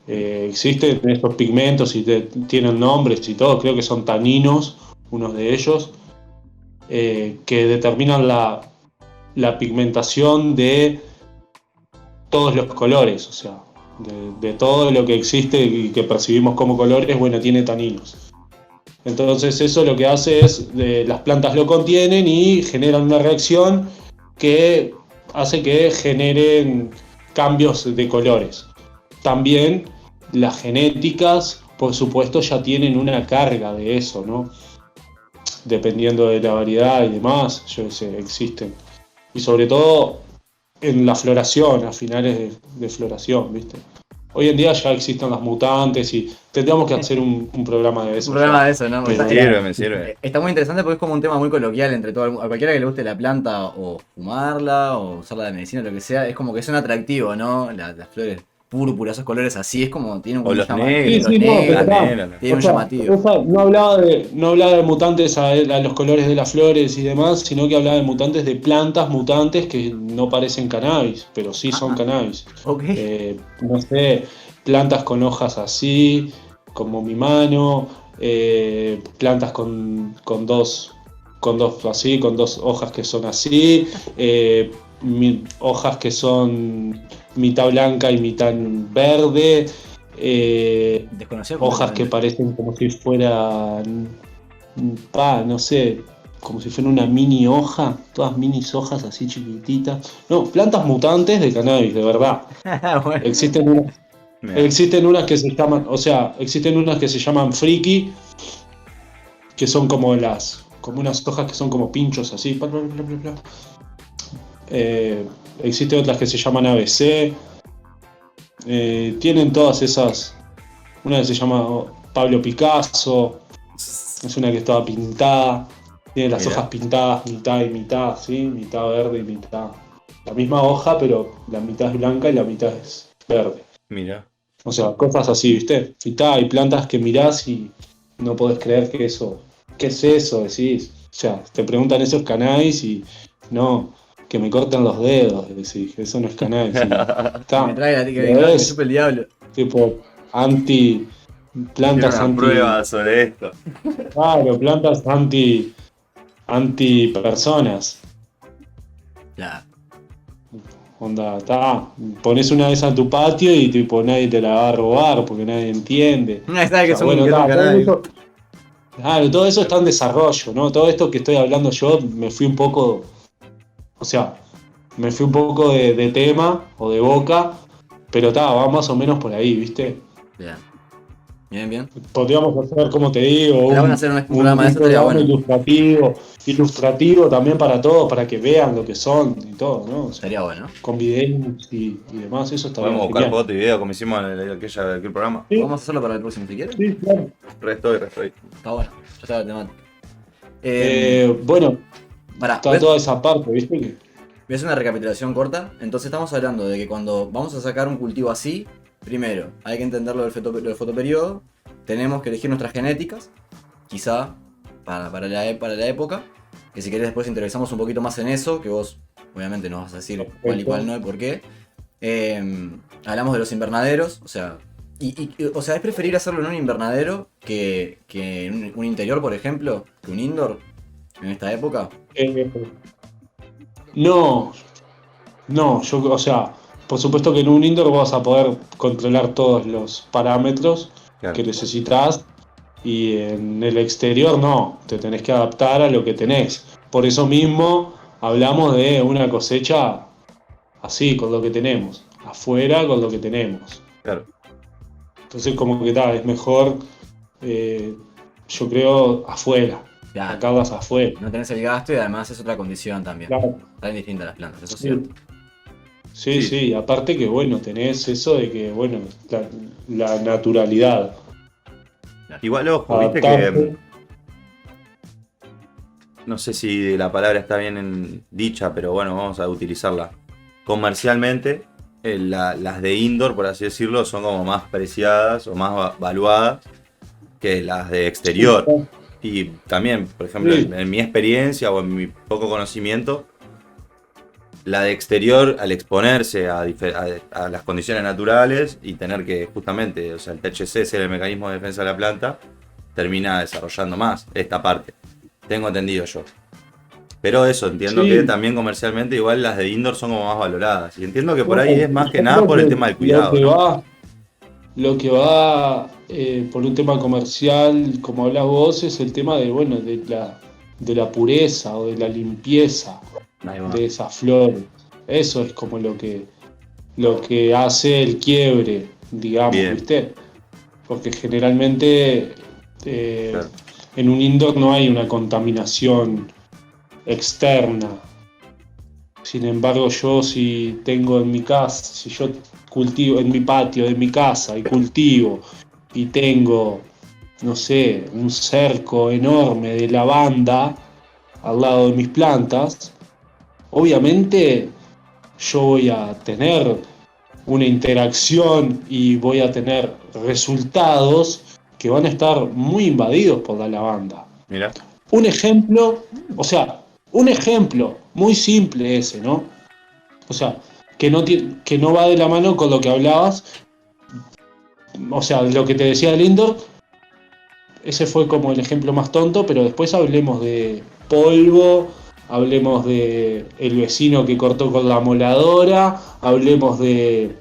Existen estos pigmentos y tienen nombres y todo, creo que son taninos, unos de ellos, que determinan la pigmentación de todos los colores, o sea, de todo lo que existe y que percibimos como colores, bueno, tiene taninos. Entonces eso lo que hace es, las plantas lo contienen y generan una reacción que hace que generen cambios de colores. También las genéticas, por supuesto, ya tienen una carga de eso, ¿no? Dependiendo de la variedad y demás, yo sé, existen. Y sobre todo en la floración, a finales de floración, ¿viste? Hoy en día ya existen las mutantes y tendríamos que hacer un programa de eso. Un programa de eso, ¿no? Pero- Me sirve. Está muy interesante porque es como un tema muy coloquial entre todo a cualquiera que le guste la planta o fumarla o usarla de medicina o lo que sea, es como que son atractivos, ¿no? Las flores púrpuras, esos colores así, es como tiene un O los llamativo. negros. Sí, sí, no, pero está. Tiene un O sea, llamativo. no hablaba de mutantes a los colores de las flores y demás, sino que hablaba de mutantes de plantas mutantes que no parecen cannabis, pero sí son cannabis. Ok. No sé, plantas con hojas así, como mi mano, plantas con dos hojas que son así, hojas que son mitad blanca y mitad verde, Desconocido hojas que completamente. parecen como si fueran, no sé, como si fuera una mini hoja, todas minis hojas así chiquititas. No, plantas mutantes de cannabis, de verdad. Bueno. Existen unas que se llaman, o sea, existen unas que se llaman friki, que son como unas hojas que son como pinchos así. Bla, bla, bla, bla, bla. Existen otras que se llaman ABC. Tienen todas esas. Una que se llama Pablo Picasso. Es una que estaba pintada. Tiene las Mira. hojas pintadas mitad y mitad, ¿sí? Mitad verde y mitad. La misma hoja, pero la mitad es blanca y la mitad es verde. Mira. O sea, cosas así, ¿viste? Hay plantas que mirás y no podés creer que eso. ¿Qué es eso? Decís. O sea, te preguntan eso es cannabis y no, que me cortan los dedos, decís, eso no es cannabis. Y está. Me trae la que Lo me es, chupe el diablo. tipo, anti. Quiero Plantas una anti. prueba sobre esto. Claro, plantas anti personas. Ya. Onda, está. Pones una de esas en tu patio y tipo nadie te la va a robar porque nadie entiende. Una sabe que O sea, son bueno, que son todo cannabis. eso, claro, todo eso está en desarrollo, ¿no? Todo esto que estoy hablando yo me fui un poco. O sea, me fui un poco de tema o de boca, pero va más o menos por ahí, ¿viste? Bien. Bien. Podríamos hacer, como te digo, Estaría bueno hacer un programa de eso, estaría programa bueno. ilustrativo también para todos, para que vean lo que son y todo, ¿no? O sea, Estaría bueno. con videos y demás, eso estaría Podemos buscar genial. fotos y videos como hicimos en aquel programa. Sí, Vamos a hacerlo para el próximo si quieres. sí, claro. Re estoy. Está bueno. Ya está la temática. Bueno, Pará, está toda esa parte, ¿viste? voy a hacer una recapitulación corta. Entonces estamos hablando de que cuando vamos a sacar un cultivo así, primero hay que entenderlo lo del fotoperiodo. Tenemos que elegir nuestras genéticas, quizá para la época. Que si querés después interesamos un poquito más en eso, que vos obviamente nos vas a decir cuál y cuál no y por qué. Hablamos de los invernaderos, o sea, o sea, es preferible hacerlo en un invernadero que en un interior, por ejemplo, que un indoor en esta época. No, o sea, por supuesto que en un indoor vas a poder controlar todos los parámetros Claro. que necesitas y en el exterior no, te tenés que adaptar a lo que tenés. Por eso mismo hablamos de una cosecha así, con lo que tenemos, afuera con lo que tenemos. Claro. Entonces como que es mejor, yo creo, afuera, Ya, sacarlas afuera. no tenés el gasto y además es otra condición también. Claro. Están distintas las plantas, eso es Sí. cierto. Sí, aparte que bueno, tenés eso de que, bueno, la naturalidad. Igual, ojo, viste que. Adaptarse. No sé si la palabra está bien dicha, pero bueno, vamos a utilizarla. Comercialmente, las de indoor, por así decirlo, son como más preciadas o más valuadas que las de exterior. Y también, por ejemplo, Sí. en mi experiencia o en mi poco conocimiento, la de exterior, al exponerse a las condiciones naturales y tener que justamente, o sea, el THC ser el mecanismo de defensa de la planta, termina desarrollando más esta parte. Tengo entendido yo. Pero eso, entiendo que Sí. también comercialmente igual las de indoor son como más valoradas. Y entiendo que por ahí Bueno, es más que yo nada creo por el que tema del cuidado, ¿no? lo que va por un tema comercial, como hablas vos, es el tema de, bueno, de la pureza o de la limpieza Ahí va. de esas flores. Eso es como lo que hace el quiebre, digamos, Bien, ¿viste? Porque generalmente claro. en un indoor no hay una contaminación externa. Sin embargo, yo si tengo en mi casa, si yo cultivo en mi patio de mi casa y cultivo y tengo, no sé, un cerco enorme de lavanda al lado de mis plantas, obviamente yo voy a tener una interacción y voy a tener resultados que van a estar muy invadidos por la lavanda. Mira, Un ejemplo, o sea, un ejemplo muy simple ese, ¿no? O sea, que no va de la mano con lo que hablabas, o sea, lo que te decía del indoor, ese fue como el ejemplo más tonto, pero después hablemos de polvo, hablemos de el vecino que cortó con la moladora, hablemos la de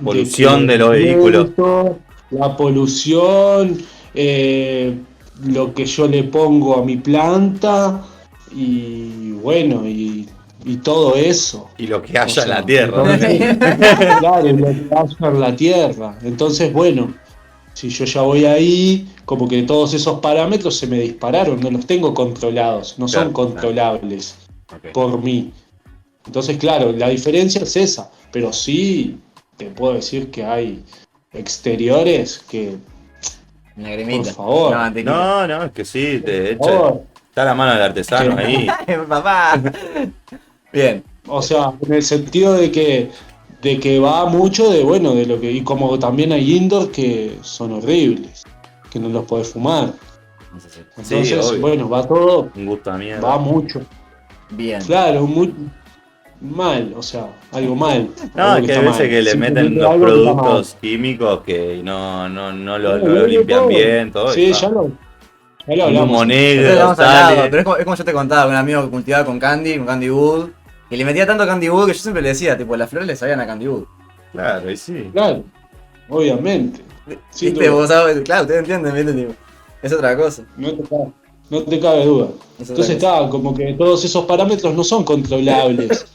polución que de los vehículos. la polución, lo que yo le pongo a mi planta y bueno, y todo eso. Y lo que O haya en la sea, tierra también. entonces, claro, y lo que haya en la tierra. Entonces, bueno, si yo ya voy ahí, como que todos esos parámetros se me dispararon, no los tengo controlados, no son Claro, claro. controlables Ok. por mí. Entonces, claro, la diferencia es esa, pero sí te puedo decir que hay exteriores que, Una por cremita. favor, Una mantequita. No, no, es que sí, de por hecho, favor, está la mano del artesano que, ahí. Papá. Bien. o sea, en el sentido de que va mucho de, bueno, de lo que, y como también hay indoor que son horribles, que no los podés fumar. No sé si- Sí, Entonces, obvio. bueno, va todo, Un gusto a va mierda. mucho. Bien. Claro, muy mal, o sea, algo mal, No, algo es que que hay está veces mal. que le meten Simplemente los algo que está mal. productos químicos que no Lo lo digo limpian todo. bien, todo, y Sí, pa. ya lo Un humo hablamos esto, ya Eso lo ya negro hemos hablamos. hablado, sale. pero es como yo te contaba, un amigo que cultivaba con Candy Wood, que le metía tanto Candy Wood que yo siempre le decía, tipo, las flores le sabían a Candy Wood. Claro, y sí. Claro, obviamente, sin ¿Viste? duda. Vos sabés, claro, ustedes entienden, ¿viste? Tipo, es otra cosa. No te cabe duda. Es otra Entonces cosa. está, como que todos esos parámetros no son controlables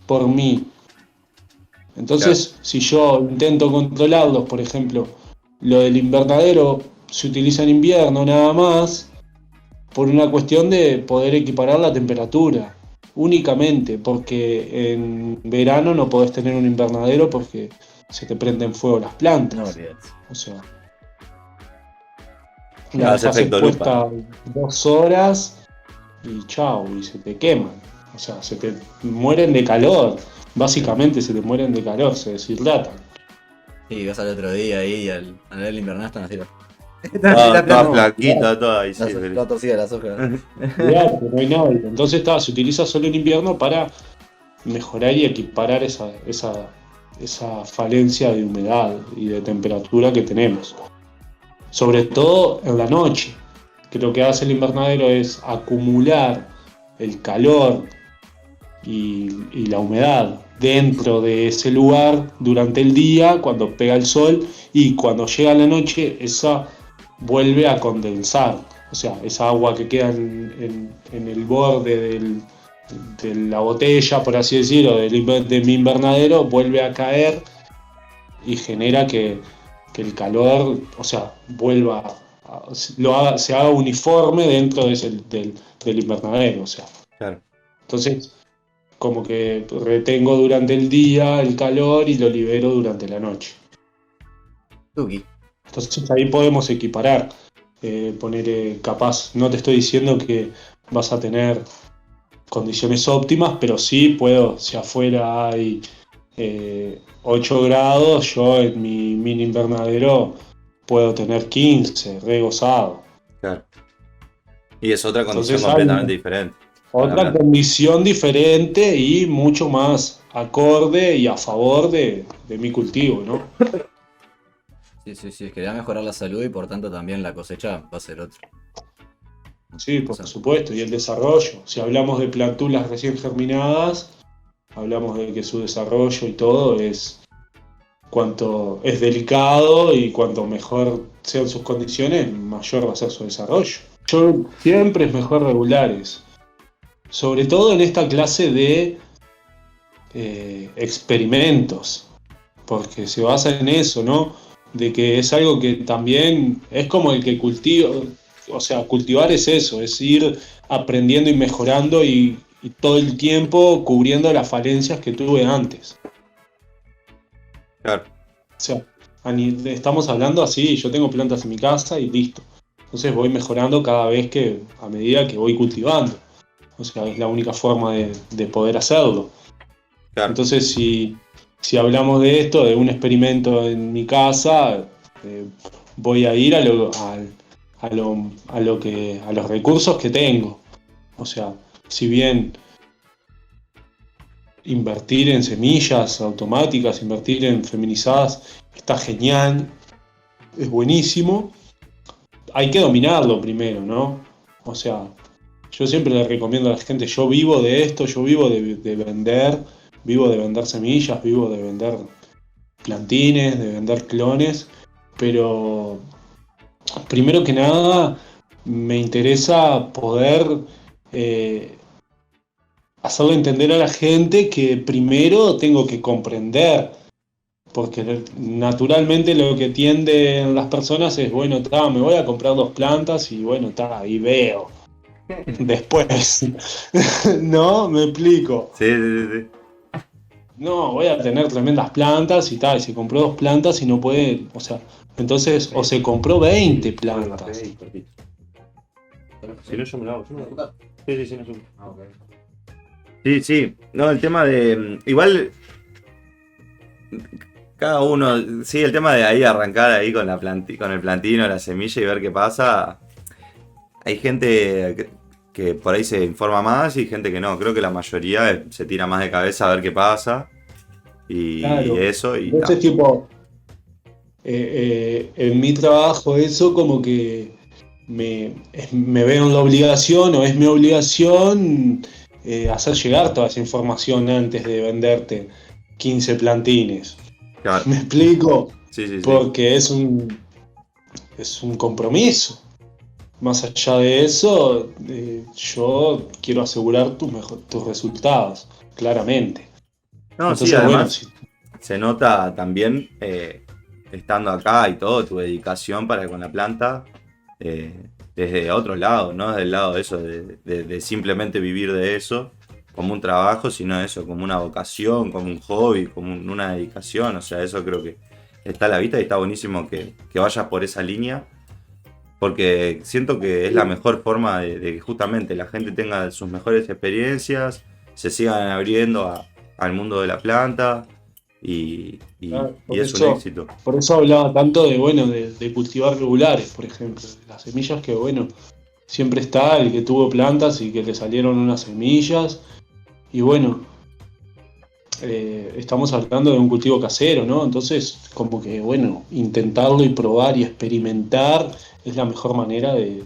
por mí. Claro. Entonces, si yo intento controlarlos, por ejemplo, lo del invernadero se utiliza en invierno nada más, por una cuestión de poder equiparar la temperatura, únicamente, porque en verano no podés tener un invernadero porque se te prenden fuego las No plantas. olvides. O sea, No, la hace dejas efecto lupa. expuesta 2 horas y chao, y se te queman. O sea, se te mueren de calor. Básicamente se te mueren de calor, se deshidratan. Sí, vas al otro día ahí y al ver el invernal están así. Toda No, flaquita, toda ahí, sí. Toda torcida las hojas. olvidate, no hay nada. Entonces está, se utiliza solo en invierno para mejorar y equiparar esa falencia de humedad y de temperatura que tenemos. Sobre todo en la noche, que lo que hace el invernadero es acumular el calor y la humedad dentro de ese lugar durante el día, cuando pega el sol, y cuando llega la noche, esa vuelve a condensar. O sea, esa agua que queda en el borde de la botella, por así decirlo, de mi invernadero, vuelve a caer y genera que el calor, o sea, vuelva se haga uniforme dentro del invernadero. O sea, Claro. entonces como que retengo durante el día el calor y lo libero durante la noche. Tuki. Entonces ahí podemos equiparar, poner capaz, no te estoy diciendo que vas a tener condiciones óptimas, pero sí puedo, si afuera hay 8 grados, yo en mi mini invernadero puedo tener 15, re gozado. Claro. Y es otra condición Entonces hay completamente diferente a la otra planta. condición diferente y mucho más acorde y a favor de mi cultivo, ¿no? Sí, sí, sí, es que va a mejorar la salud y por tanto también la cosecha va a ser otra. Sí, O por sea, supuesto, y el desarrollo. Si hablamos de plantulas recién germinadas, hablamos de que su desarrollo y todo es delicado y cuanto mejor sean sus condiciones, mayor va a ser su desarrollo. Yo siempre es mejor regulares, sobre todo en esta clase de experimentos, porque se basa en eso, ¿no? De que es algo que también es como el que cultiva, o sea, cultivar es eso, es ir aprendiendo y mejorando y todo el tiempo cubriendo las falencias que tuve antes. Claro, O sea, estamos hablando así, yo tengo plantas en mi casa y listo. Entonces voy mejorando cada vez a medida que voy cultivando. O sea, es la única forma de poder hacerlo. claro. Entonces, si hablamos de esto, de un experimento en mi casa, voy a ir a los recursos que tengo. O sea, si bien invertir en semillas automáticas, invertir en feminizadas, está genial, es buenísimo, hay que dominarlo primero, ¿no? O sea, yo siempre le recomiendo a la gente, yo vivo de esto, yo vivo de vender semillas, vivo de vender plantines, de vender clones, pero primero que nada me interesa poder eh, hacerle entender a la gente que primero tengo que comprender, porque naturalmente lo que tienden las personas es, bueno, me voy a comprar 2 plantas y bueno, ahí veo. Después, ¿no? Me explico. Sí, sí, sí, No, voy a tener tremendas plantas y tal, y se compró 2 plantas y no puede, o sea, entonces, o se compró 20 plantas. Si no, yo me lo hago. Sí, sí, sí, no, sí, sí. No, el tema de. Igual. Cada uno. Sí, el tema de ahí arrancar ahí con con el plantino, la semilla y ver qué pasa. Hay gente que por ahí se informa más y gente que no. Creo que la mayoría se tira más de cabeza a ver qué pasa. Y Claro. eso y Entonces, tal. tipo, en mi trabajo eso como que me veo en la obligación o es mi obligación hacer llegar toda esa información antes de venderte 15 plantines. Claro. ¿Me explico? Sí, sí, sí. Porque es un compromiso. Más allá de eso, yo quiero asegurar tus resultados, claramente. No, sí, Entonces, bueno, además se nota también estando acá y todo, tu dedicación para con la planta desde otro lado, no desde el lado de eso, de simplemente vivir de eso como un trabajo, sino eso, como una vocación, como un hobby, como una dedicación, o sea, eso creo que está a la vista y está buenísimo que vayas por esa línea, porque siento que es la mejor forma de que justamente la gente tenga sus mejores experiencias, se sigan abriendo al mundo de la planta y es un éxito. por eso hablaba tanto de, bueno, de cultivar regulares, por ejemplo. De las semillas que, bueno, siempre está el que tuvo plantas y que le salieron unas semillas. Y bueno, estamos hablando de un cultivo casero, ¿no? Entonces, como que, bueno, intentarlo y probar y experimentar es la mejor manera de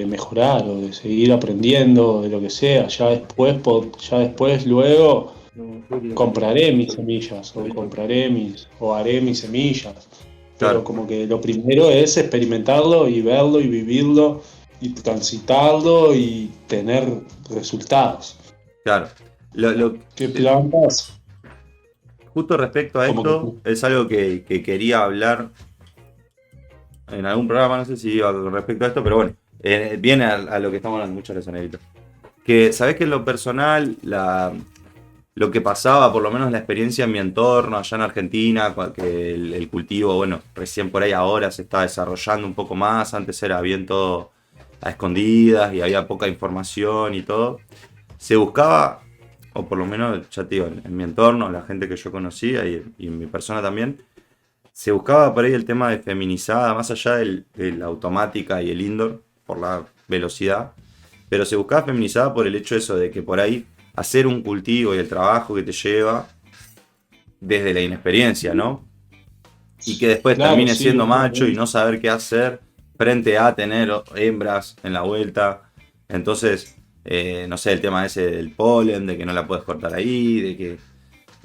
mejorar o de seguir aprendiendo de lo que sea. Ya después, luego compraré mis semillas o haré mis semillas. Pero Claro, como que lo primero es experimentarlo y verlo y vivirlo y transitarlo y tener resultados. claro. ¿Qué plantas? Justo respecto a Como que esto, es algo que quería hablar en algún programa, no sé si iba con respecto a esto, pero bueno, viene a lo que estamos hablando, muchas gracias, Negrito. Que, ¿sabés que en lo personal, lo que pasaba, por lo menos la experiencia en mi entorno, allá en Argentina, que el cultivo, bueno, recién por ahí ahora se está desarrollando un poco más, antes era bien todo a escondidas y había poca información y todo, se buscaba o por lo menos, ya te digo, en mi entorno, la gente que yo conocía y en mi persona también, se buscaba por ahí el tema de feminizada, más allá de la automática y el indoor, por la velocidad, pero se buscaba feminizada por el hecho eso de que por ahí hacer un cultivo y el trabajo que te lleva desde la inexperiencia, ¿no? Y que después Claro, termine sí, siendo macho y obviamente. no saber qué hacer frente a tener hembras en la vuelta. Entonces, no sé, el tema ese del polen, de que no la puedes cortar ahí, de que...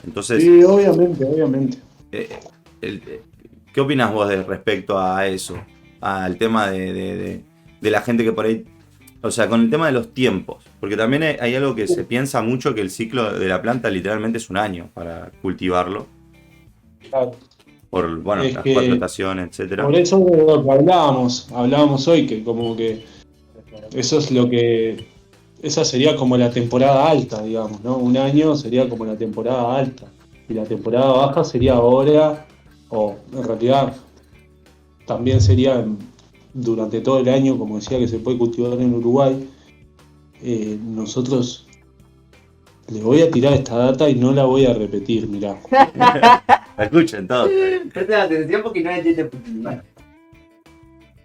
Entonces, Sí, obviamente, obviamente. eh, el- ¿qué opinas vos respecto a eso? Al tema de la gente que por ahí... O sea, con el tema de los tiempos. Porque también hay algo que se piensa mucho, que el ciclo de la planta literalmente es un año para cultivarlo. Claro. Por, bueno, Es las cuatro que estaciones, por etcétera. eso de lo que hablábamos hoy, que como que eso es lo que, esa sería como la temporada alta, digamos, ¿no? Un año sería como la temporada alta. Y la temporada baja sería ahora, o en realidad también sería durante todo el año, como decía que se puede cultivar en Uruguay. Nosotros le voy a tirar esta data y no la voy a repetir, mirá. La escuchen todos. Presta atención porque no entiende.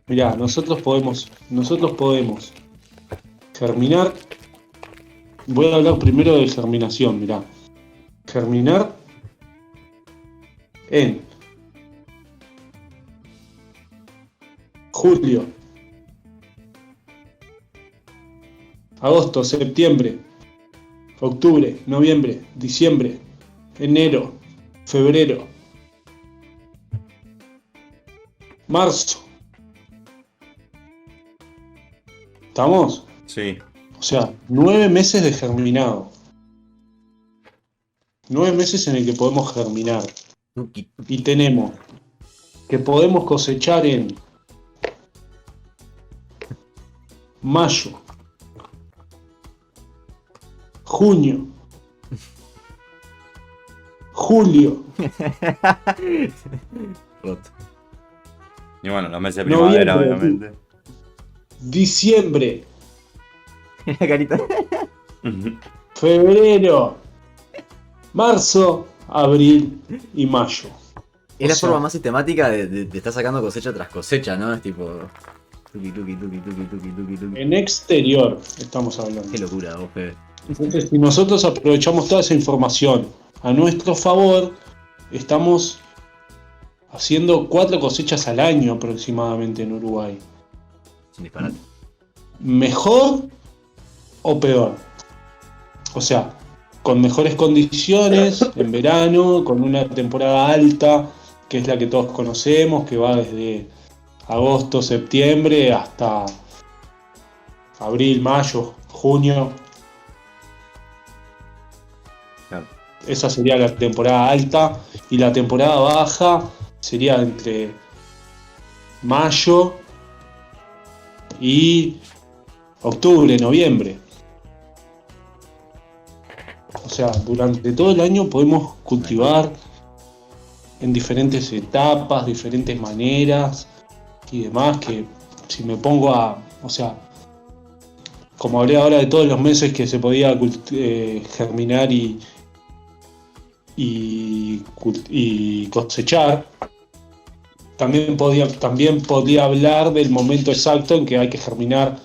Mirá, nosotros podemos germinar. Voy a hablar primero de germinación, mirá. Germinar en julio, agosto, septiembre, octubre, noviembre, diciembre, enero, febrero, marzo. ¿Estamos? Sí. O sea, 9 meses de germinado. 9 meses en el que podemos germinar. Y tenemos que podemos cosechar en mayo, junio, julio, Roto. Y bueno, los meses de primavera, noviembre, obviamente. diciembre, Carita. febrero, marzo, abril y mayo. Es O la sea, forma más sistemática de estar sacando cosecha tras cosecha, ¿no? Es tipo. Tuki, tuki, tuki, tuki, tuki, tuki, tuki. en exterior estamos hablando. Qué locura, vos, Fede. Entonces, si nosotros aprovechamos toda esa información a nuestro favor, estamos haciendo 4 cosechas al año aproximadamente en Uruguay. Es un disparate. ¿Mejor o peor? O sea, con mejores condiciones en verano, con una temporada alta, que es la que todos conocemos, que va desde agosto, septiembre hasta abril, mayo, junio. Claro. Esa sería la temporada alta. Y la temporada baja sería entre mayo y octubre, noviembre. O sea, durante todo el año podemos cultivar en diferentes etapas, diferentes maneras y demás, que si me pongo a, o sea, como hablé ahora de todos los meses que se podía germinar y cosechar, también podía hablar del momento exacto en que hay que germinar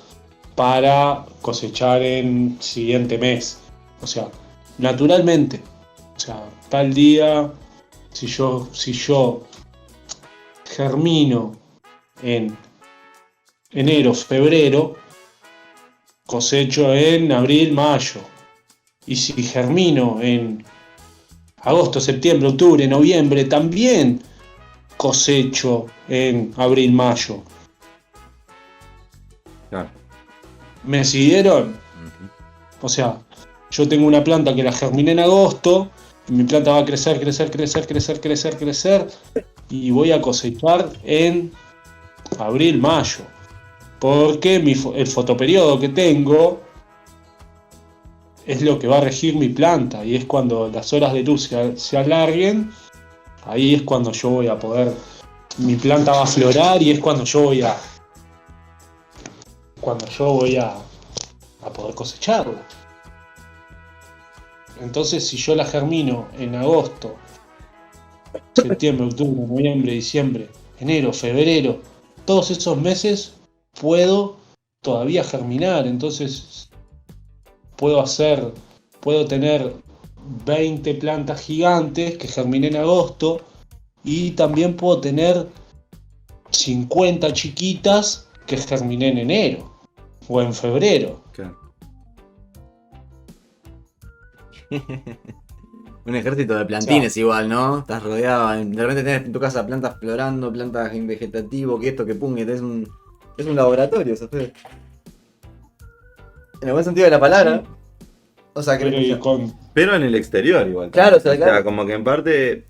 para cosechar en siguiente mes. O sea, naturalmente. O sea, tal día, si yo germino en enero, febrero, cosecho en abril, mayo. Y si germino en agosto, septiembre, octubre, noviembre, también cosecho en abril, mayo. Claro. ¿Me siguieron? Ujú. O sea, yo tengo una planta que la germiné en agosto, y mi planta va a crecer, crecer, crecer, crecer, crecer, crecer, y voy a cosechar en abril, mayo. Porque el fotoperiodo que tengo es lo que va a regir mi planta, y es cuando las horas de luz se alarguen, ahí es cuando yo voy a poder, mi planta va a florar, y es cuando yo voy a poder cosecharla. Entonces, si yo la germino en agosto, septiembre, octubre, noviembre, diciembre, enero, febrero, todos esos meses puedo todavía germinar. Entonces, puedo tener 20 plantas gigantes que germiné en agosto y también puedo tener 50 chiquitas que germiné en enero o en febrero. Claro. Un ejército de plantines igual, ¿no? Estás rodeado, de repente tenés en tu casa plantas florando, plantas en vegetativo, que esto, que pum, es un laboratorio, Sofía. En el buen sentido de la palabra. O sea, que... Pero en el exterior igual. Claro, o sea, como que en parte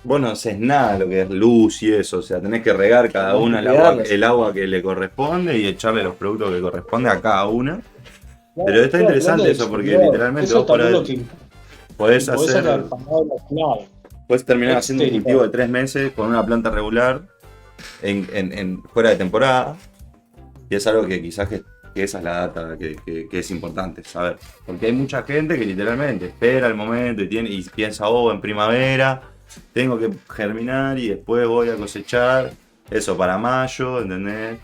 vos no haces nada lo que es luz y eso. O sea, tenés que regar cada una el agua que le corresponde y echarle los productos que corresponde a cada una. Pero está interesante eso porque literalmente eso vos podés terminar haciendo un cultivo de 3 meses con una planta regular fuera de temporada. Y es algo que quizás que esa es la data que es importante saber. Porque hay mucha gente que literalmente espera el momento y piensa, en primavera tengo que germinar y después voy a cosechar. Eso para mayo, ¿entendés?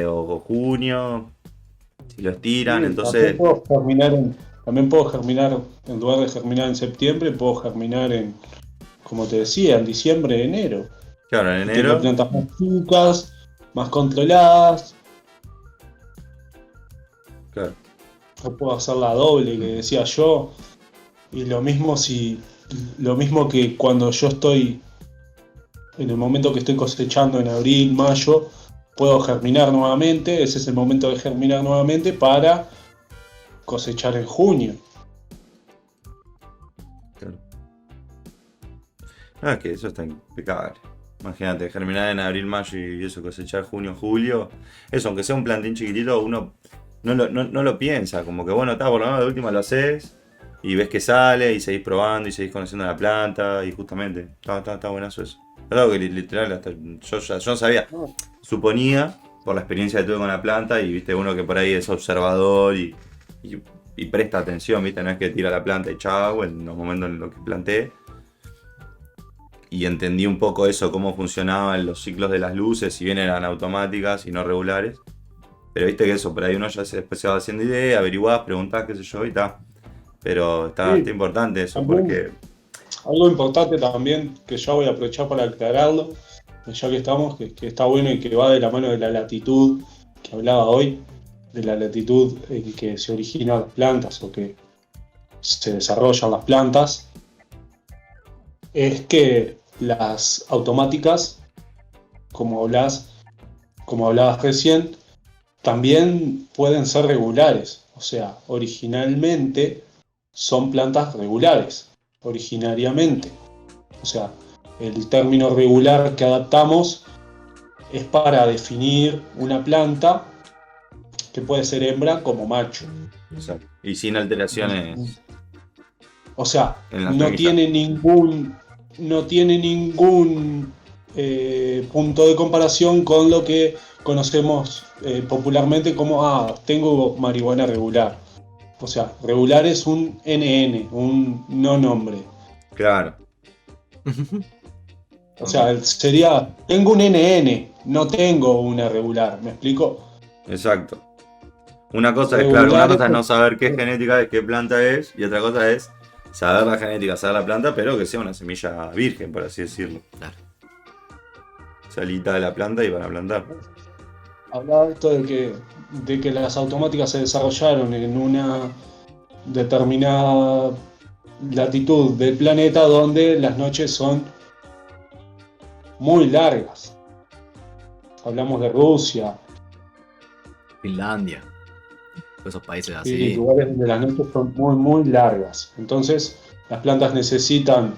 O junio, si lo estiran, sí, entonces... También puedo germinar, en lugar de germinar en septiembre, puedo germinar como te decía, en diciembre, enero. Claro, en enero. Tengo plantas más chicas, más controladas. Claro. Yo puedo hacer la doble que decía yo. Y lo mismo que cuando yo estoy, en el momento que estoy cosechando en abril, mayo, puedo germinar nuevamente. Ese es el momento de germinar nuevamente para cosechar en junio. Claro. Es que eso está impecable. Imagínate, germinar en abril, mayo y eso, cosechar junio, julio. Eso, aunque sea un plantín chiquitito, uno no lo piensa. Como que bueno, por lo menos de última lo haces y ves que sale y seguís probando y seguís conociendo la planta y justamente, está buenazo eso. Es algo que literal hasta yo no sabía. Suponía, por la experiencia que tuve con la planta y viste uno que por ahí es observador y presta atención, ¿viste? No es que tira la planta y chau en los momentos en los que planté. Y entendí un poco eso, cómo funcionaban los ciclos de las luces, si bien eran automáticas y no regulares. Pero viste que eso, por ahí uno ya después se va haciendo idea, averiguás, preguntás, qué sé yo, y está. Pero está importante eso, también, porque... Algo importante también, que yo voy a aprovechar para aclararlo, ya que estamos, que está bueno y que va de la mano de la latitud que hablaba hoy, de la latitud en que se originan las plantas o que se desarrollan las plantas, es que las automáticas, como hablabas recién, también pueden ser regulares. O sea, originalmente son plantas regulares, originariamente. O sea, el término regular que adaptamos es para definir una planta que puede ser hembra como macho. Exacto. Y sin alteraciones. O sea, no tiene ningún punto de comparación con lo que conocemos popularmente como tengo marihuana regular. O sea, regular es un NN, un no nombre. Claro. O sea, sería, tengo un NN, no tengo una regular, ¿me explico? Exacto. Una cosa es, claro, una cosa es no saber qué genética es, qué planta es, y otra cosa es saber la genética, saber la planta, pero que sea una semilla virgen, por así decirlo. Claro. Salita de la planta y van a plantar. Hablaba esto de que las automáticas se desarrollaron en una determinada latitud del planeta donde las noches son muy largas. Hablamos de Rusia, Finlandia, esos países así. y lugares donde las noches son muy, muy largas. Entonces, las plantas necesitan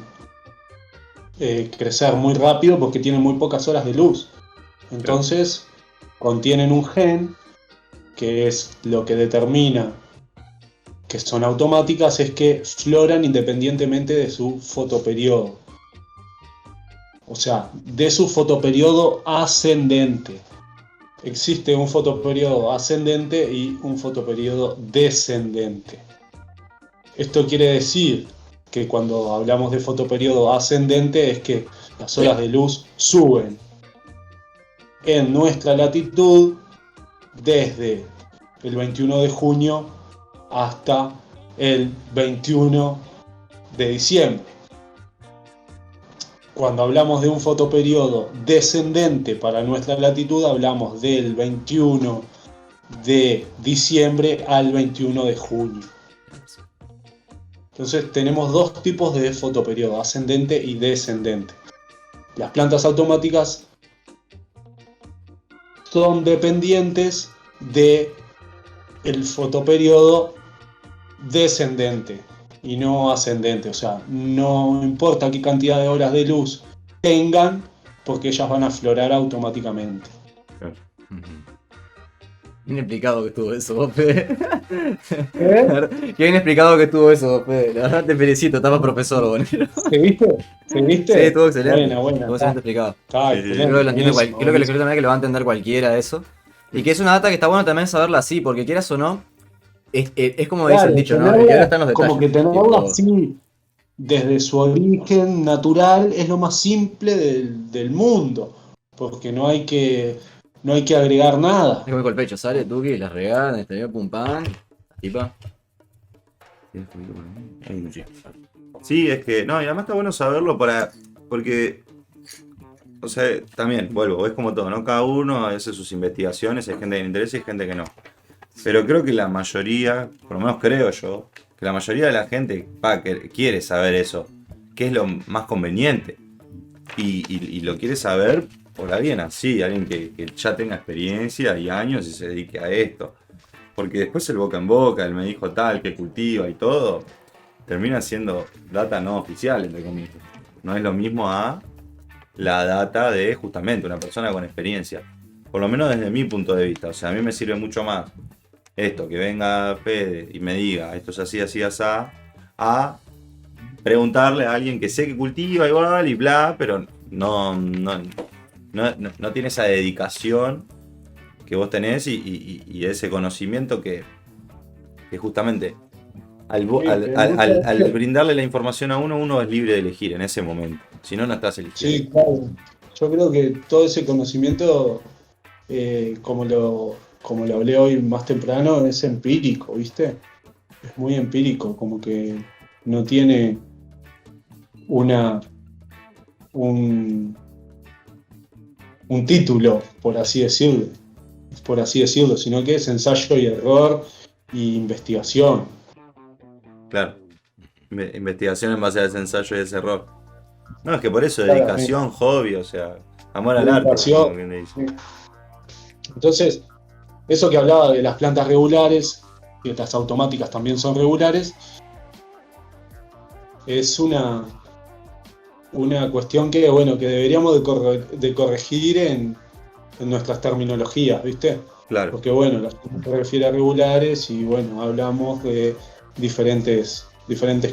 crecer muy rápido porque tienen muy pocas horas de luz. Entonces, contienen un gen que es lo que determina que son automáticas, es que floran independientemente de su fotoperiodo. O sea, de su fotoperiodo ascendente. Existe un fotoperiodo ascendente y un fotoperiodo descendente. Esto quiere decir que cuando hablamos de fotoperiodo ascendente es que las horas de luz suben en nuestra latitud desde el 21 de junio hasta el 21 de diciembre. Cuando hablamos de un fotoperiodo descendente para nuestra latitud, hablamos del 21 de diciembre al 21 de junio. Entonces tenemos dos tipos de fotoperiodo, ascendente y descendente. Las plantas automáticas son dependientes de el fotoperiodo descendente y no ascendente, o sea, no importa qué cantidad de horas de luz tengan, porque ellas van a aflorar automáticamente. Bien explicado que estuvo eso, vos, Fede. Qué bien explicado que estuvo eso, vos, Fede. La verdad te felicito, estás profesor, bonito. ¿Se viste? ¿Se viste? Sí, estuvo excelente. Buena, Estuvo excelente explicado. Está Sí, excelente. Creo que lo entiende buenísimo, creo que lo también que lo va a entender cualquiera eso. Y que es una data que está bueno también saberla así, porque quieras o no, es como dice el dicho, ¿no? El que ahora está en los detalles. Como que tenerla tipo, así, desde su origen natural, es lo más simple del mundo. Porque no hay que agregar nada. es como con el pecho, sale, Tuki, las regalan, este pum pam, tipa. Sí, es que, no, y además está bueno saberlo porque, o sea, también, vuelvo, es como todo, ¿no? Cada uno hace sus investigaciones, hay gente que le interesa y hay gente que no. Pero creo que la mayoría, por lo menos creo yo, que la mayoría de la gente que quiere saber eso, que es lo más conveniente. Y lo quiere saber por alguien así, alguien que ya tenga experiencia y años y se dedique a esto. Porque después el boca en boca, el me dijo tal, que cultiva y todo, termina siendo data no oficial, entre comillas. No es lo mismo a la data de justamente una persona con experiencia. Por lo menos desde mi punto de vista. O sea, a mí me sirve mucho más esto, que venga Fede y me diga esto es así, así, asá, a preguntarle a alguien que sé que cultiva igual y bla, pero no tiene esa dedicación que vos tenés y ese conocimiento que justamente al brindarle la información a uno es libre de elegir en ese momento. Si no, no estás eligiendo. Sí, claro. Yo creo que todo ese conocimiento, como lo hablé hoy más temprano, es empírico, ¿viste? Es muy empírico, como que no tiene un título, por así decirlo, sino que es ensayo y error y investigación. Claro. Investigación en base a ese ensayo y ese error. No, es que por eso, dedicación, hobby, o sea, amor al arte. Dedicación. Como le dice. Entonces, eso que hablaba de las plantas regulares, y las automáticas también son regulares, es una cuestión que, bueno, que deberíamos de corregir en nuestras terminologías, ¿viste? Claro. Porque, bueno, la gente se refiere a regulares y, bueno, hablamos de diferentes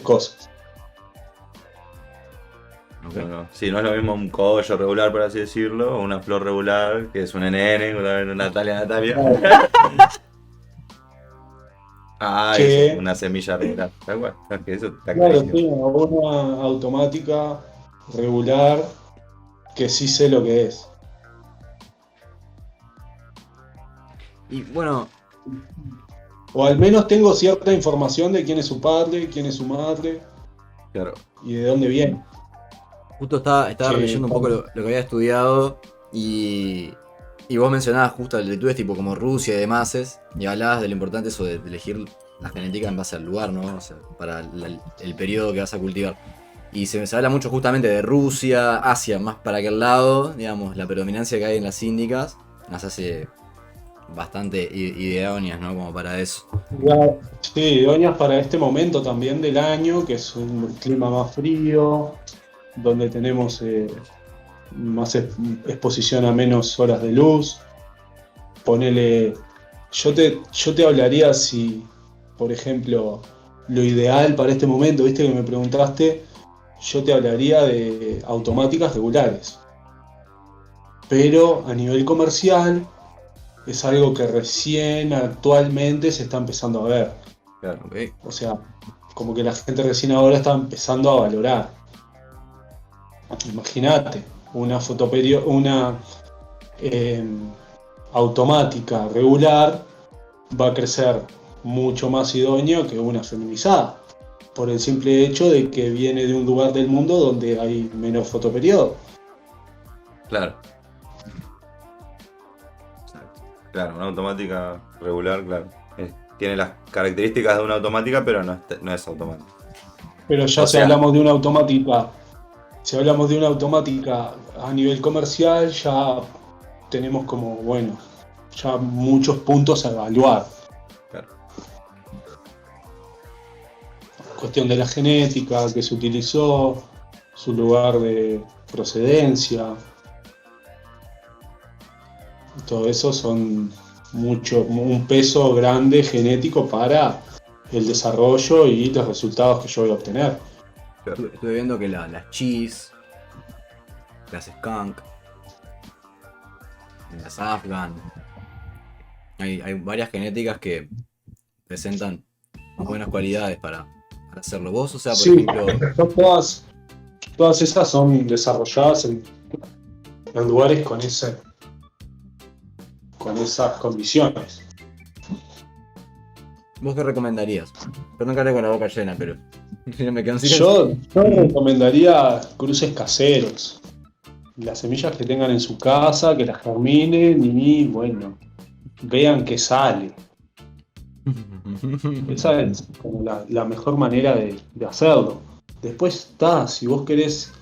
cosas. Okay. No. Sí, no es lo mismo un cogollo regular, por así decirlo, o una flor regular, que es un NN, una Natalia. Que- es una semilla regular. Tal cual, es que eso está Claro, clarísimo. sí, una automática regular que sí sé lo que es. Y bueno, O al menos tengo cierta información de quién es su padre, quién es su madre Claro. y de dónde viene. justo estaba Sí, leyendo un poco lo que había estudiado y vos mencionabas justo latitudes tipo como Rusia y demás, y hablabas de lo importante eso de elegir la genética en base al lugar, ¿no? O sea, para el periodo que vas a cultivar. Y se habla mucho justamente de Rusia, Asia, más para aquel lado, digamos, la predominancia que hay en las índicas las hace bastante idóneas, ¿no? Como para eso. Sí, idóneas para este momento también del año, que es un clima más frío, donde tenemos más exposición a menos horas de luz. Ponele, yo te hablaría si, por ejemplo, lo ideal para este momento, viste que me preguntaste, yo te hablaría de automáticas regulares. Pero a nivel comercial es algo que recién actualmente se está empezando a ver. Claro. Ok. O sea, como que la gente recién ahora está empezando a valorar. Imagínate, una eh, automática regular va a crecer mucho más idónea que una feminizada, por el simple hecho de que viene de un lugar del mundo donde hay menos fotoperiodo. Claro. Claro, una automática regular, claro. Tiene las características de una automática, pero no es automática. Pero ya O si sea- hablamos de una automática, si hablamos de una automática a nivel comercial, ya tenemos como, bueno, ya muchos puntos a evaluar. Claro. Cuestión de la genética que se utilizó, su lugar de procedencia, todo eso son un peso grande genético para el desarrollo y los resultados que yo voy a obtener. Estuve viendo que las cheese, las skunk, las afghan, hay varias genéticas que presentan buenas cualidades para hacerlo. Vos, o sea, por Sí, ejemplo, todas esas son desarrolladas en lugares con esas condiciones. ¿vos qué recomendarías? Perdón que hable con la boca llena, pero si no me quedo en silencio. Yo recomendaría cruces caseros. Las semillas que tengan en su casa, que las germinen y, bueno, vean qué sale. Esa es como la mejor manera de hacerlo. Después está, si vos querés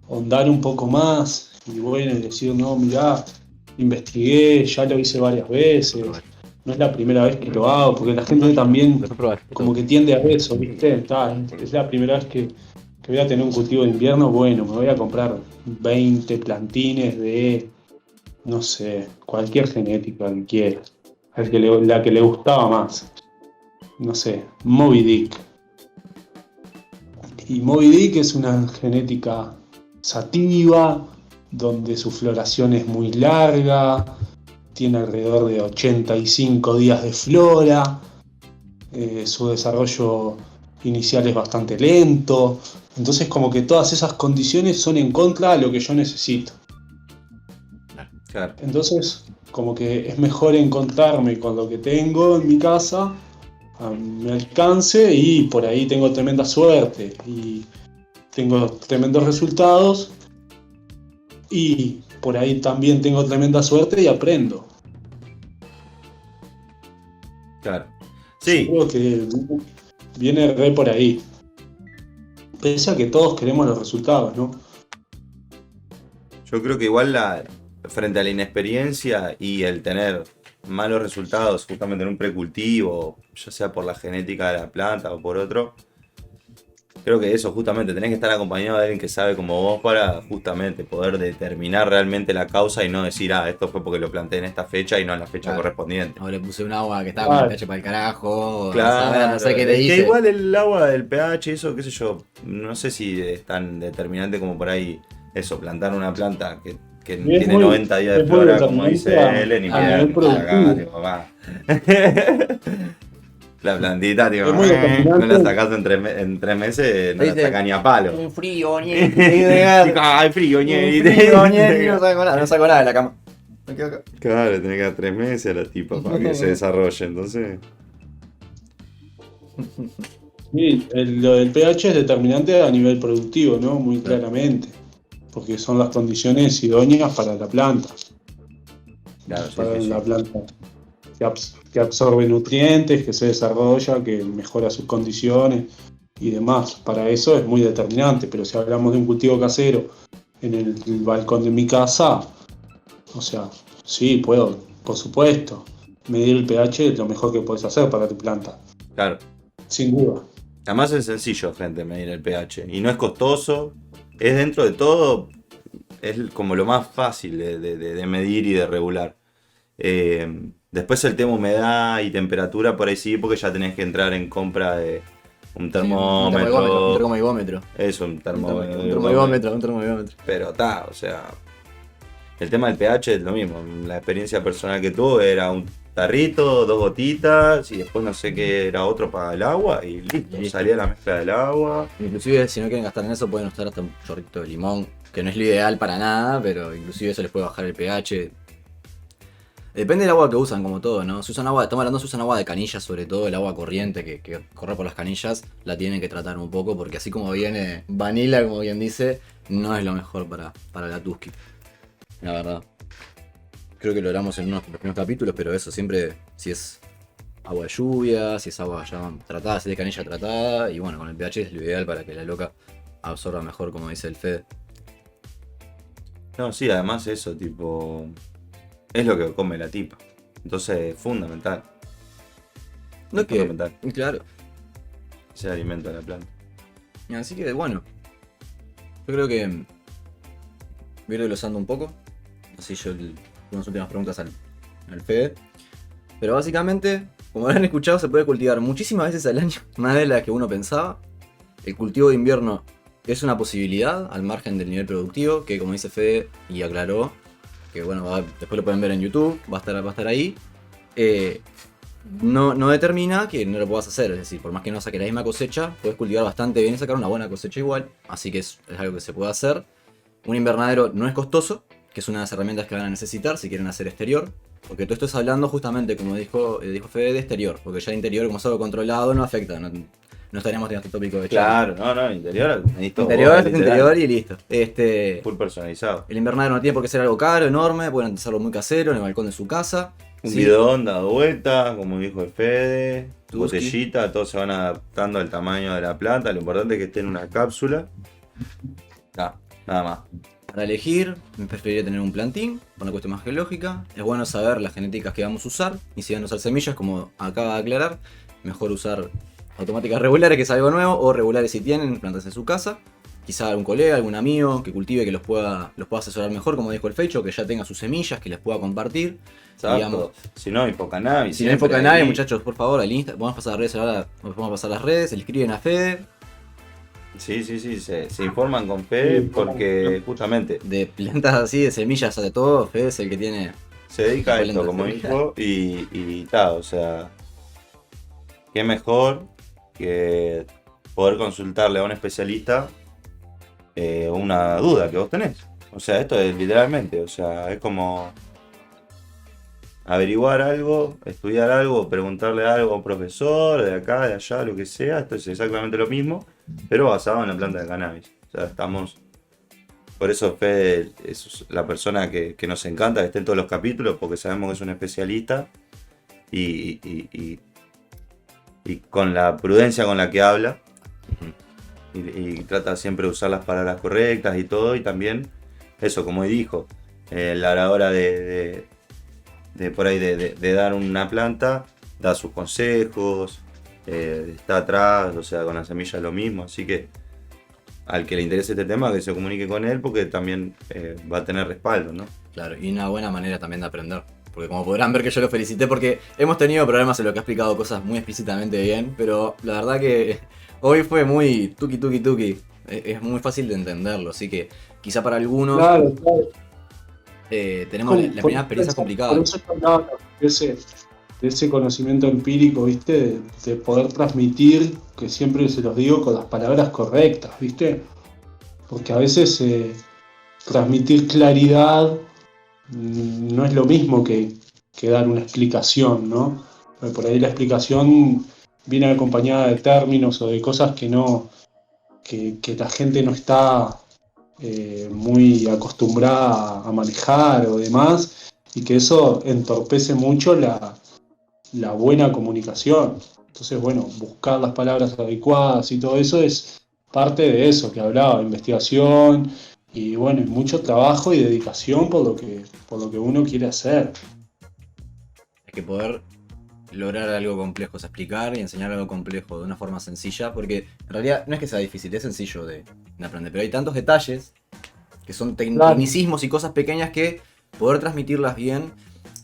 ahondar un poco más y bueno, y decir, no, mirá, investigué, ya lo hice varias veces, no es la primera vez que lo hago, porque la gente también Después probar. como que tiende a eso, ¿viste? Es la primera vez que voy a tener un cultivo de invierno, bueno, me voy a comprar 20 plantines de, no sé, cualquier genética que quieras, la que le gustaba más, no sé, Moby Dick. Y Moby Dick es una genética sativa, donde su floración es muy larga, tiene alrededor de 85 días de flora, su desarrollo inicial es bastante lento, entonces como que todas esas condiciones son en contra de lo que yo necesito. Claro. Entonces como que es mejor encontrarme con lo que tengo en mi casa, a mi alcance, y por ahí tengo tremenda suerte y tengo tremendos resultados, y por ahí también tengo tremenda suerte y aprendo. Claro. Sí, Creo que viene re por ahí. Pese a que todos queremos los resultados, ¿no? yo creo que igual frente a la inexperiencia y el tener malos resultados justamente en un precultivo, ya sea por la genética de la planta o por otro, creo que eso justamente, tenés que estar acompañado de alguien que sabe como vos para justamente poder determinar realmente la causa y no decir, esto fue porque lo planté en esta fecha y no en la fecha Claro. correspondiente. Ahora le puse un agua que estaba con el pH para el carajo. Claro, No sé qué te es que dice. igual el agua del pH, eso, qué sé yo, no sé si es tan determinante como por ahí eso, plantar una planta que Y es tiene muy- 90 días de es muy flora, como dice determinante él, en a nivel invierno, cagate, productivo. papá. La plantita, tipo, Es muy determinante. no la sacás en 3 meses, no la Dice, sacás ni a palo. Un frío, Chico, ay, frío, ñeri. no saco nada de la cama. Me quedo acá. Claro, le tenés que dar 3 meses a la tipa para que se desarrolle, entonces. Sí, el pH es determinante a nivel productivo, ¿no? Muy claramente. Porque son las condiciones idóneas para la planta. Claro, sí, Para sí, la sí. planta que absorbe nutrientes, que se desarrolla, que mejora sus condiciones y demás. Para eso es muy determinante. Pero si hablamos de un cultivo casero en el balcón de mi casa, o sea, sí, puedo, por supuesto. Medir el pH es lo mejor que puedes hacer para tu planta. Claro. Sin duda. Además es sencillo, gente, medir el pH. Y no es costoso. Es dentro de todo, es como lo más fácil de medir y de regular. Después el tema humedad y temperatura, por ahí sí, porque ya tenés que entrar en compra de un termómetro. Un termomigómetro. Eso, un Un termómetro. termomigómetro. Pero está, o sea. El tema del pH es lo mismo. La experiencia personal que tuve era tarrito, 2 gotitas y después no sé qué era otro para el agua y listo, Listo. salía la mezcla del agua. Inclusive si no quieren gastar en eso pueden usar hasta un chorrito de limón, que no es lo ideal para nada, pero inclusive eso les puede bajar el pH. Depende del agua que usan, como todo, ¿no? Si usan agua, estamos hablando, si usan agua de canillas, sobre todo el agua corriente que corre por las canillas, la tienen que tratar un poco, porque así como viene vanilla, como bien dice, no es lo mejor para la Tusky. La verdad. Creo que lo hablamos en unos de los primeros capítulos, pero eso siempre, si es agua de lluvia, si es agua ya tratada, si es de canilla tratada, y bueno, con el pH es lo ideal para que la loca absorba mejor, como dice el Fede. No, sí, además eso, tipo, es lo que come la tipa. Entonces es fundamental. No Es que, fundamental claro. ese alimento de la planta. Así que bueno, yo creo que voy a ir glosando un poco. Así yo unas últimas preguntas al Fede. Pero básicamente, como habrán escuchado, se puede cultivar muchísimas veces al año, más de las que uno pensaba. El cultivo de invierno es una posibilidad al margen del nivel productivo, que como dice Fede y aclaró, que bueno, después lo pueden ver en YouTube, va a estar ahí. No determina que no lo puedas hacer, es decir, por más que no saques la misma cosecha, puedes cultivar bastante bien y sacar una buena cosecha igual, así que es algo que se puede hacer. Un invernadero no es costoso, que es una de las herramientas que van a necesitar si quieren hacer exterior, porque tú estás hablando justamente, como dijo Fede, de exterior, porque ya interior, como es algo controlado, no afecta, no estaríamos teniendo este tópico de charla. Claro, no, interior, necesito Interior vos, es literal, interior y listo. full personalizado. El invernadero no tiene por qué ser algo caro, enorme, pueden hacerlo muy casero, en el balcón de su casa. Un Sí. bidón dado vuelta, como dijo el Fede, Tusky. botellita, todos se van adaptando al tamaño de la planta. Lo importante es que esté en una cápsula. Nada más. Para elegir, me preferiría tener un plantín, por una cuestión más geológica. Es bueno saber las genéticas que vamos a usar. Y si van a usar semillas, como acaba de aclarar, mejor usar automáticas regulares, que es algo nuevo, o regulares si tienen, plantas en su casa. Quizá algún colega, algún amigo que cultive, que los pueda asesorar mejor, como dijo el Fecho, que ya tenga sus semillas, que les pueda compartir. Exacto. Digamos, Si no, hipocannabis. si no enfoca a nadie, muchachos, por favor, al Insta, vamos a pasar las redes ahora, vamos a pasar las redes, le escriben a Fede, Sí, se informan con Fede porque justamente de plantas así, de semillas, de todo. Fede es el que tiene. se dedica a Polenta esto, de como semilla. dijo, y tal, o sea, qué mejor que poder consultarle a un especialista una duda que vos tenés. O sea, esto es literalmente, o sea, es como averiguar algo, estudiar algo, preguntarle algo a un profesor de acá, de allá, lo que sea. Esto es exactamente lo mismo, pero basado en la planta de cannabis. O sea, estamos... Por eso Fede es la persona que nos encanta que esté en todos los capítulos, porque sabemos que es un especialista y con la prudencia con la que habla. Y trata siempre de usar las palabras correctas y todo, y también eso, como dijo, a la hora de por ahí de dar una planta, da sus consejos, está atrás, o sea, con las semillas lo mismo, así que al que le interese este tema que se comunique con él porque también va a tener respaldo, ¿no? Claro, y una buena manera también de aprender. Porque como podrán ver que yo lo felicité porque hemos tenido problemas en lo que ha explicado cosas muy explícitamente bien, pero la verdad que hoy fue muy tuki. Es muy fácil de entenderlo, así que quizá para algunos Claro. tenemos la primera experiencia complicada. Por eso yo hablaba de ese conocimiento empírico, ¿viste? De poder transmitir, que siempre se los digo con las palabras correctas, ¿viste? Porque a veces transmitir claridad no es lo mismo que dar una explicación, ¿no? Porque por ahí la explicación viene acompañada de términos o de cosas que la gente no está muy acostumbrada a manejar o demás, y que eso entorpece mucho la buena comunicación. Entonces, bueno, buscar las palabras adecuadas y todo eso es parte de eso que hablaba, investigación y bueno, y mucho trabajo y dedicación por lo que uno quiere hacer. Es que poder lograr algo complejo es explicar y enseñar algo complejo de una forma sencilla, porque en realidad no es que sea difícil, es sencillo de aprender, pero hay tantos detalles que son Claro. tecnicismos y cosas pequeñas que poder transmitirlas bien,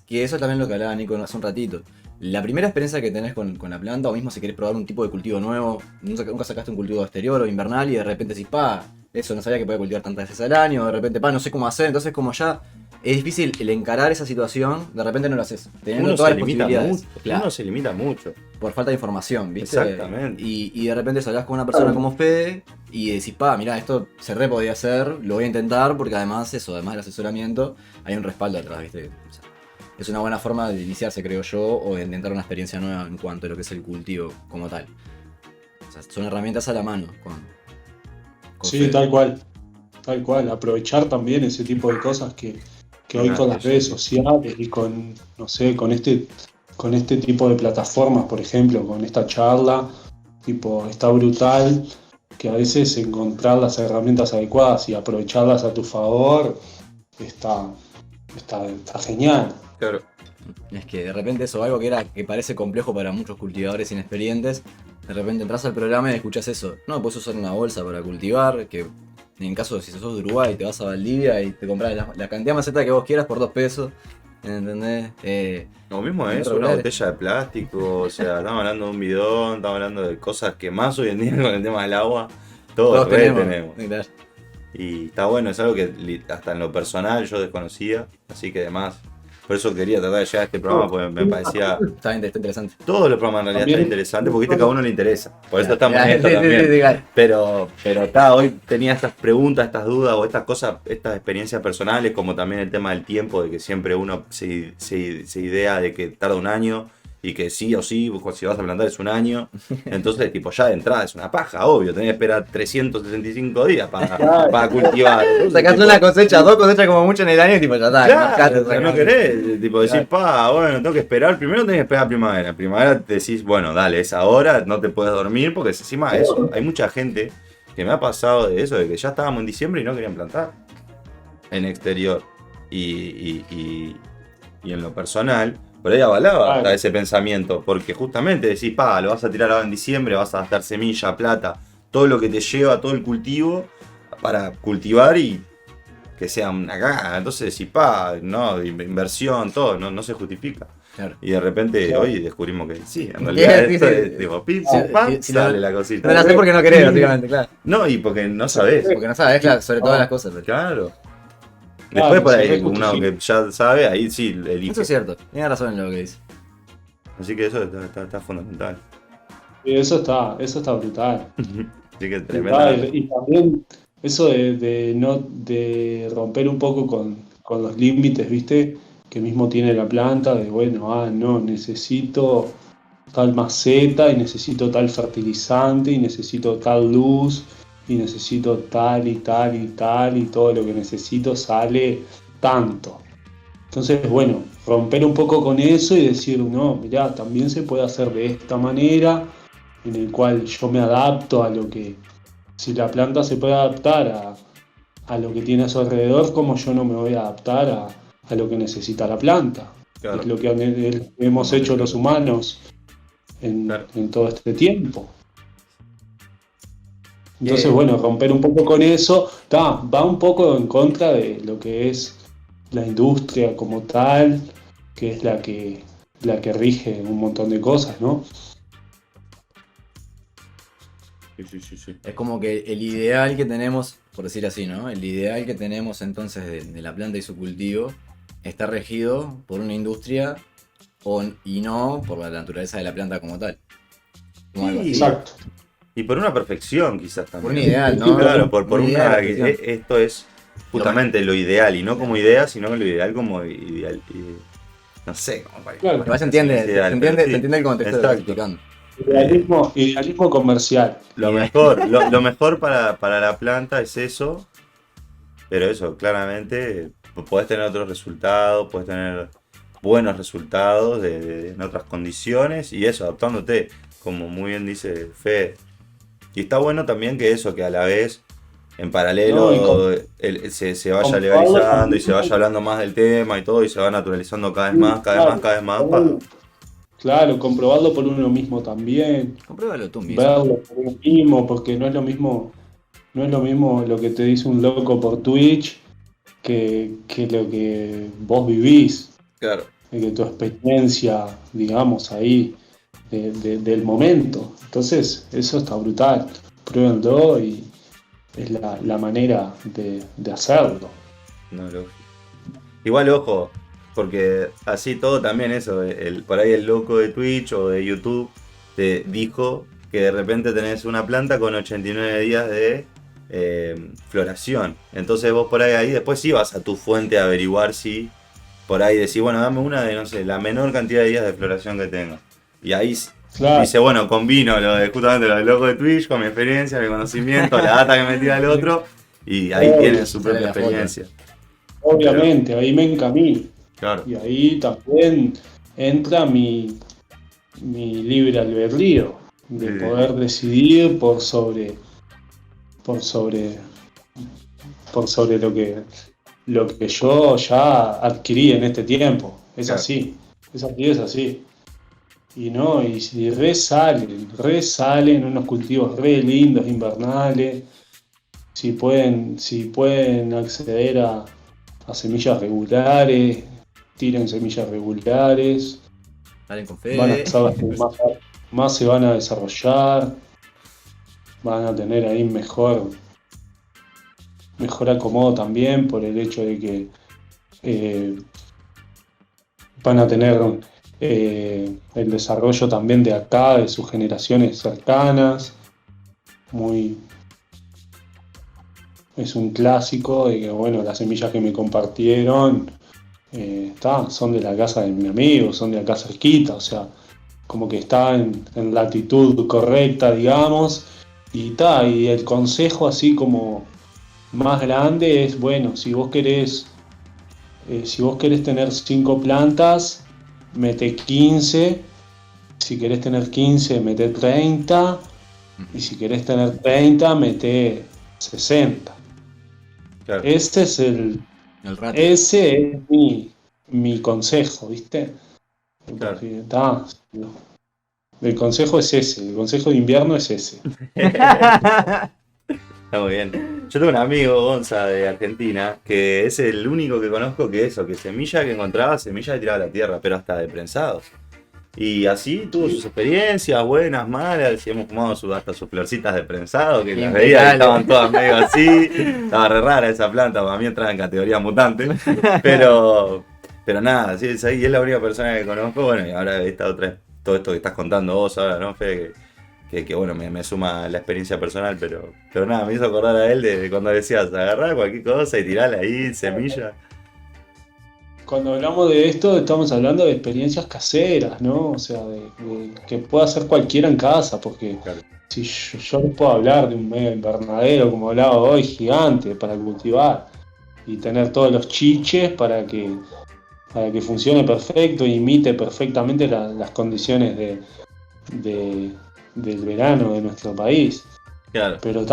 que eso es también lo que hablaba Nico hace un ratito. La primera experiencia que tenés con la planta, o mismo si querés probar un tipo de cultivo nuevo, nunca sacaste un cultivo exterior o invernal y de repente decís, eso no sabía que podía cultivar tantas veces al año, de repente, no sé cómo hacer, entonces como ya es difícil el encarar esa situación, de repente no lo haces. Teniendo Uno todas se las limita posibilidades. mucho. Claro, Uno se limita mucho. por falta de información, ¿viste? Exactamente. Y de repente hablas con una persona como Fede y decís, mirá, esto se re podía hacer, lo voy a intentar, porque además del asesoramiento, hay un respaldo atrás, ¿viste? O sea, es una buena forma de iniciarse, creo yo, o de intentar una experiencia nueva en cuanto a lo que es el cultivo como tal. O sea, son herramientas a la mano con Sí, Fede. tal cual. Aprovechar también ese tipo de cosas que hoy con las redes sociales y con, no sé, con este tipo de plataformas, por ejemplo, con esta charla, tipo, está brutal que a veces encontrar las herramientas adecuadas y aprovecharlas a tu favor está genial. Claro. Es que de repente eso, algo que parece complejo para muchos cultivadores inexperientes, de repente entras al programa y escuchas eso. No, puedes usar una bolsa para cultivar, que en caso de si sos de Uruguay te vas a Valdivia y te compras la cantidad de maceta que vos quieras por 2 pesos. ¿Entendés? Lo mismo Muy es una regulares. botella de plástico, o sea, estamos hablando de un bidón, estamos hablando de cosas que más hoy en día con el tema del agua, todos tenemos. Claro. Y está bueno, es algo que hasta en lo personal yo desconocía, así que además, por eso quería tratar de llegar a este programa, porque me parecía... Está interesante. Todos los programas en realidad están interesantes, porque viste que a uno le interesa, por eso estamos en esto Sí, también. sí, claro. Pero está, hoy tenía estas preguntas, estas dudas o estas cosas, estas experiencias personales, como también el tema del tiempo, de que siempre uno se idea de que tarda un año y que sí o sí, si vas a plantar es un año. Entonces, tipo, ya de entrada es una paja, obvio, tenés que esperar 365 días para cultivar. Entonces, Sacás tipo, una cosecha, 2 cosechas como mucho en el año y tipo ya está. claro, o sea, no sacás. querés, tipo decir, bueno, tengo que esperar, primero tenés que esperar a primavera. En primavera te decís, bueno, dale, es ahora, no te puedes dormir, porque encima de eso, hay mucha gente que me ha pasado de eso, de que ya estábamos en diciembre y no querían plantar en exterior. Y en lo personal, por ahí avalaba hasta ese pensamiento, porque justamente decís, lo vas a tirar ahora en diciembre, vas a gastar semilla, plata, todo lo que te lleva, todo el cultivo, para cultivar y que sea una cagada. Entonces decís, no, inversión, todo, no se justifica. Claro. Y de repente hoy descubrimos que sí, en realidad Sí, esto sí. es tipo, pim, pam, Si sale no- la cosita. No la sé porque no querés, básicamente, claro. No, y porque no sabés. Porque no sabes, claro, sobre todas las cosas. Pero... Claro. Claro, Después por se ahí, rejustifica. uno que ya sabe, ahí sí elige. Eso es cierto, tiene razón en lo que dice. Así que eso está fundamental. Y eso está brutal. Así que Ah, tremenda. y también eso de romper un poco con los límites, ¿viste? Que mismo tiene la planta, de bueno, no, necesito tal maceta y necesito tal fertilizante y necesito tal luz y necesito tal y tal y tal y todo lo que necesito sale tanto. Entonces, bueno, romper un poco con eso y decir, no, mirá, también se puede hacer de esta manera, en el cual yo me adapto a lo que, si la planta se puede adaptar a lo que tiene a su alrededor, como yo no me voy a adaptar a lo que necesita la planta. Claro. Es lo que hemos hecho los humanos Claro. en todo este tiempo. Entonces, bueno, romper un poco con eso, va un poco en contra de lo que es la industria como tal, que es la que rige un montón de cosas, ¿no? Sí. Es como que el ideal que tenemos, por decir así, ¿no? El ideal que tenemos entonces de la planta y su cultivo está regido por una industria y no por la naturaleza de la planta como tal. Como algo así. Exacto. Y por una perfección quizás también. Por un ideal, ¿no? Claro, por Un ideal, una... perfección. Esto es justamente lo ideal, y no como idea, sino lo ideal como ideal. No sé, como para... Claro. Igual se entiende, Sí, ideal, se entiende, pero sí. se entiende el contexto de lo que Exacto. estoy explicando. Idealismo comercial. Lo mejor para la planta es eso, pero eso, claramente, podés tener otros resultados, podés tener buenos resultados en otras condiciones, y eso, adaptándote, como muy bien dice Fede. Y está bueno también que eso, que a la vez, en paralelo, se vaya legalizando y se vaya hablando más del tema y todo, y se va naturalizando cada vez más. Claro, comprobarlo por uno mismo también. Compruébalo tú mismo. Verlo por uno mismo, porque no es lo mismo lo que te dice un loco por Twitch que lo que vos vivís, Claro. que tu experiencia, digamos, ahí del momento. Entonces, eso está brutal. Pruébenlo y es la manera de hacerlo. No, lógico. Igual, ojo, porque así todo también eso, por ahí el loco de Twitch o de YouTube te dijo que de repente tenés una planta con 89 días de floración. Entonces vos por ahí después sí vas a tu fuente a averiguar si por ahí decís, bueno, dame una de, no sé, la menor cantidad de días de floración que tenga. Y ahí Claro, dice, bueno, combino justamente lo del loco de Twitch con mi experiencia, mi conocimiento, la data que me tira el otro, y ahí tienen su Sale propia la foto. experiencia. Pero, obviamente, ahí me encamino. claro, Y ahí también entra mi libre albedrío de sí, sí, poder decidir por sobre, por sobre lo que yo ya adquirí en este tiempo. Es claro. así, es así, es así. Y no, y si resalen unos cultivos re lindos, invernales, si pueden acceder a semillas regulares, tiren semillas regulares, Salen con van a Fede. ser las que más se van a desarrollar, van a tener ahí mejor acomodo también por el hecho de que eh, van a tener el desarrollo también de acá, de sus generaciones cercanas, muy, es un clásico de que bueno, las semillas que me compartieron son de la casa de mi amigo, son de acá cerquita, o sea, como que está en latitud correcta, digamos, y el consejo así como más grande es, bueno, si vos querés tener 5 plantas, mete 15. Si querés tener 15, mete 30. Y si querés tener 30, mete 60. Claro, Ese es El ratio. ese es mi consejo, ¿viste? claro. Porque está. El consejo es ese, el consejo de invierno es ese. Está muy bien. Yo tengo un amigo, Gonza, de Argentina, que es el único que conozco que eso, que semilla que encontraba, semilla que tiraba a la tierra, pero hasta de prensados. Y así tuvo sus experiencias, buenas, malas, y hemos fumado hasta sus florcitas de prensado, que las veía y Impecable. estaban todas medio así. Estaba re rara esa planta, para mí entraba en categoría mutante. Pero nada, sí, es la única persona que conozco. Bueno, y ahora todo esto que estás contando vos ahora, ¿no, Fede? Que bueno, me suma la experiencia personal, pero nada, me hizo acordar a él de cuando decías, agarrá cualquier cosa y tirala ahí, semilla. Cuando hablamos de esto, estamos hablando de experiencias caseras, ¿no? O sea, que pueda hacer cualquiera en casa, porque Claro, si yo les puedo hablar de un mega invernadero, como hablaba hoy, gigante, para cultivar y tener todos los chiches para que funcione perfecto e imite perfectamente las condiciones de- del verano de nuestro país. claro. Pero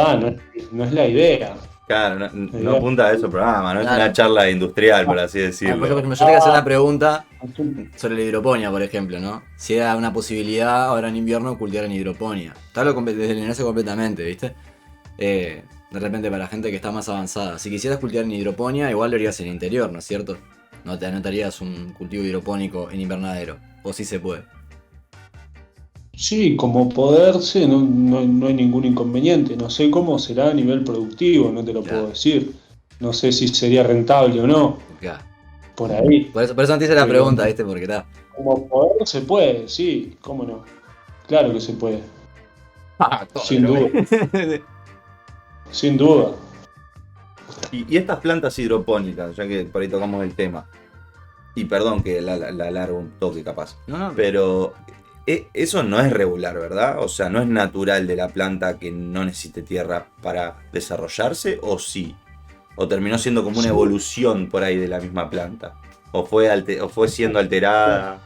no es la idea. Claro, no, La no idea apunta a eso el programa, no es una Claro. charla industrial, por así Ah, por decirlo. ejemplo, yo te quiero hacer una pregunta es sobre la hidroponía, por ejemplo, ¿no? Si era una posibilidad ahora en invierno cultivar en hidroponía. Te hablo desde el inicio completamente, ¿viste? De repente para gente que está más avanzada. Si quisieras cultivar en hidroponía, igual lo harías en el interior, ¿no es cierto? No te anotarías un cultivo hidropónico en invernadero. O sí se puede. Sí, como poderse no hay ningún inconveniente. No sé cómo será a nivel productivo, no te lo puedo Claro. decir. No sé si sería rentable o no, Claro. por ahí. Por eso antes hice la Pero pregunta, ¿viste? Porque está. como poder se puede, sí, cómo no. Claro que se puede, Ah, todo, sin duda, sin duda. Y estas plantas hidropónicas, ya que por ahí tocamos el tema, y perdón que la alargo un toque capaz, No, no. pero eso no es regular, ¿verdad? O sea, no es natural de la planta que no necesite tierra para desarrollarse, o sí. O terminó siendo como una Sí. evolución por ahí de la misma planta. O fue siendo alterada.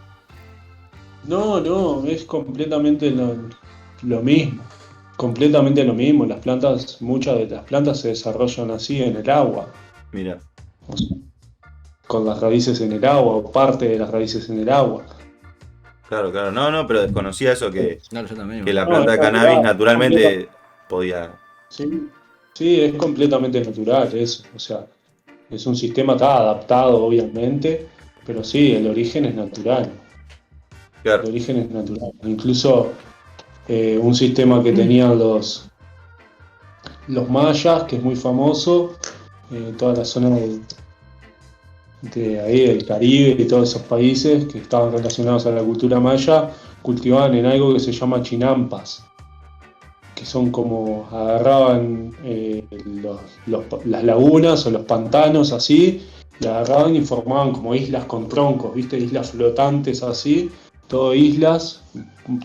No, es completamente lo mismo. Completamente lo mismo. Las plantas, muchas de las plantas se desarrollan así en el agua. Mira, O sea, con las raíces en el agua o parte de las raíces en el agua. claro, claro. No, no, pero desconocía eso Claro, yo también que igual. la No, planta es de cannabis natural, naturalmente podía. sí, sí, es completamente natural eso. O sea, es un sistema está adaptado, obviamente, pero sí, el origen es natural. El Claro, origen es natural. Incluso un sistema que tenían los mayas, que es muy famoso, toda la zona de ahí del Caribe y todos esos países que estaban relacionados a la cultura maya, cultivaban en algo que se llama chinampas, que son como agarraban las lagunas o los pantanos así, y agarraban y formaban como islas con troncos, ¿viste? Islas flotantes así, todo islas,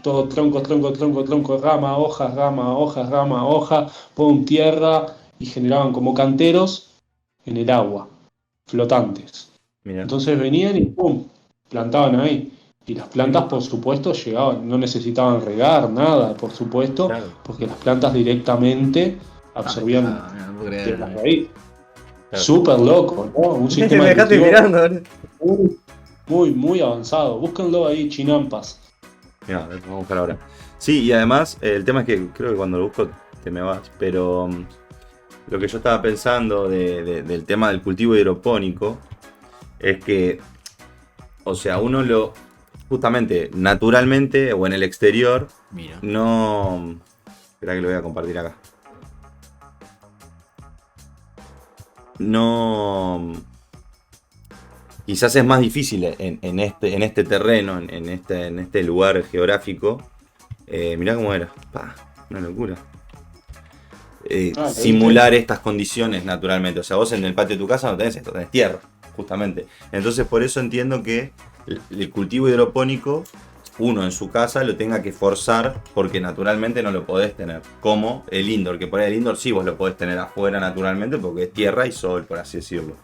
todo tronco, tronco, tronco, tronco, rama, hoja, pum, tierra, y generaban como canteros en el agua, flotantes. Mira, Entonces venían y pum, plantaban ahí. Y las plantas, por supuesto, llegaban, no necesitaban regar, nada, por supuesto, claro, porque las plantas directamente absorbían Ah, no puedo de la creer. raíz. claro. Súper loco, ¿no? Un Me sistema de dejaste cultivo mirando. muy, muy, muy avanzado. Búsquenlo ahí, chinampas. Mira, vamos a buscar ahora. Sí, y además, el tema es que creo que cuando lo busco te me vas, pero lo que yo estaba pensando del tema del cultivo hidropónico es que, o sea, uno lo, justamente, naturalmente o en el exterior, Mira. no... Espera que lo voy a compartir acá. No... Quizás es más difícil en este terreno, en este lugar geográfico. Mirá cómo era. Pa, una locura. Ah, ¿lo Simular viste? estas condiciones naturalmente. O sea, vos en el patio de tu casa no tenés esto, tenés tierra, justamente. Entonces por eso entiendo que el cultivo hidropónico, uno en su casa lo tenga que forzar porque naturalmente no lo podés tener. Como el indoor, que por ahí el indoor sí vos lo podés tener afuera naturalmente porque es tierra y sol, por así decirlo.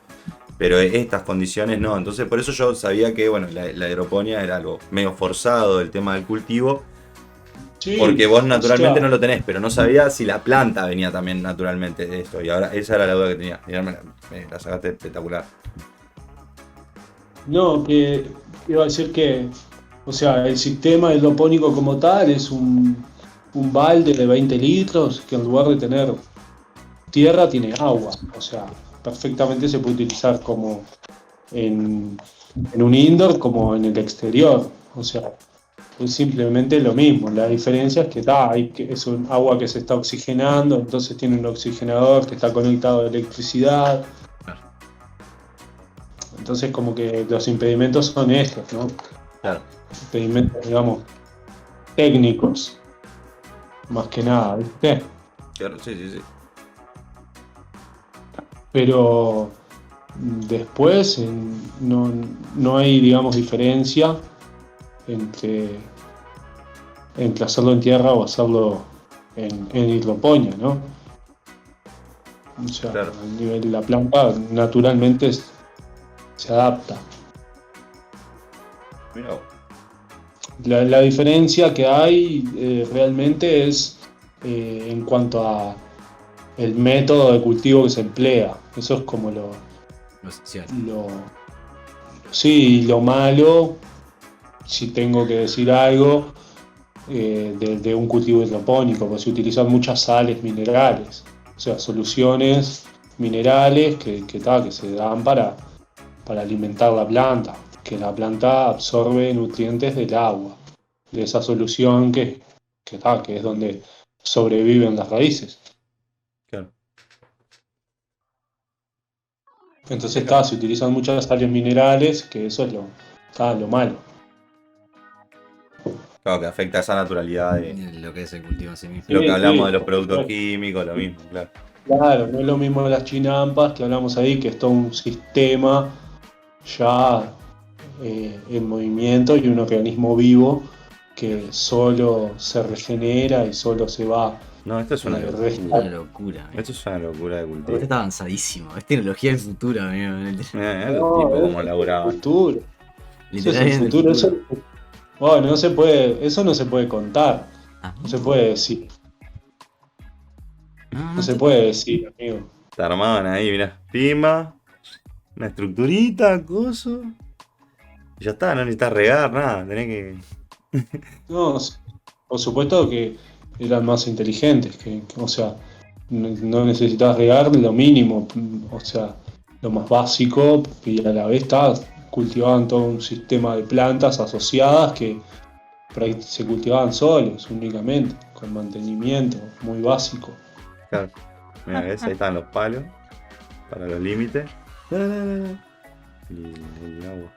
Pero estas condiciones no. Entonces por eso yo sabía que bueno, la hidroponía era algo medio forzado el tema del cultivo. Porque Sí, vos o naturalmente sea, no lo tenés, pero no sabía si la planta venía también naturalmente de esto. Y ahora esa era la duda que tenía. Mirá, me la sacaste espectacular. no, que iba a decir que, o sea, el sistema hidropónico como tal es un balde de 20 litros que en lugar de tener tierra tiene agua. O sea, perfectamente se puede utilizar como en, en un indoor como en el exterior. O sea, es simplemente lo mismo. La diferencia es que, es un agua que se está oxigenando, entonces tiene un oxigenador que está conectado a electricidad. Entonces como que los impedimentos son estos, ¿no? Claro, Impedimentos, digamos, técnicos, más que nada, ¿viste? claro, sí, sí, sí. Pero después no, no hay, digamos, diferencia entre, entre hacerlo en tierra o hacerlo en hidroponía, ¿no? O sea, Claro. al nivel de la planta naturalmente se adapta. Mirá vos. La diferencia que hay realmente es en cuanto a el método de cultivo que se emplea. Eso es como Lo esencial. lo sí, lo malo, si tengo que decir algo, de un cultivo hidropónico, porque se utilizan muchas sales minerales, o sea, soluciones minerales que se dan para alimentar la planta, que la planta absorbe nutrientes del agua, de esa solución que es donde sobreviven las raíces. Claro. Entonces Acá. se utilizan muchas sales minerales, que eso es lo malo. Claro, que afecta esa naturalidad de Lo que es el cultivo en sí mismo. lo que Sí, hablamos de sí, los por productos supuesto. químicos, lo mismo, claro. Claro, no es lo mismo las chinampas que hablamos ahí, que es todo un sistema ya en movimiento y un organismo vivo que solo se regenera y solo se va No, esto es una locura. Una restando. locura, Esto es una locura de Este cultivo. está avanzadísimo. Es tecnología del futuro, amigo. Mirá los No, tipos eso como es el laburaban. futuro. Eso es el Literalmente el futuro. futuro. Bueno, eso no se puede contar. No se Amigo. puede decir. No, No no se te. puede decir, amigo. Se armaban ahí, mirá. Pima, una estructurita, coso. Y ya está, no necesitas regar, nada. Tenés que. No, por supuesto que eran más inteligentes, o sea, no necesitas regar lo mínimo, o sea, lo más básico, y a la vez cultivaban todo un sistema de plantas asociadas que se cultivaban solos únicamente, con mantenimiento muy básico. Claro. Mira, ¿ves? Ahí están los palos para los límites. Y el agua.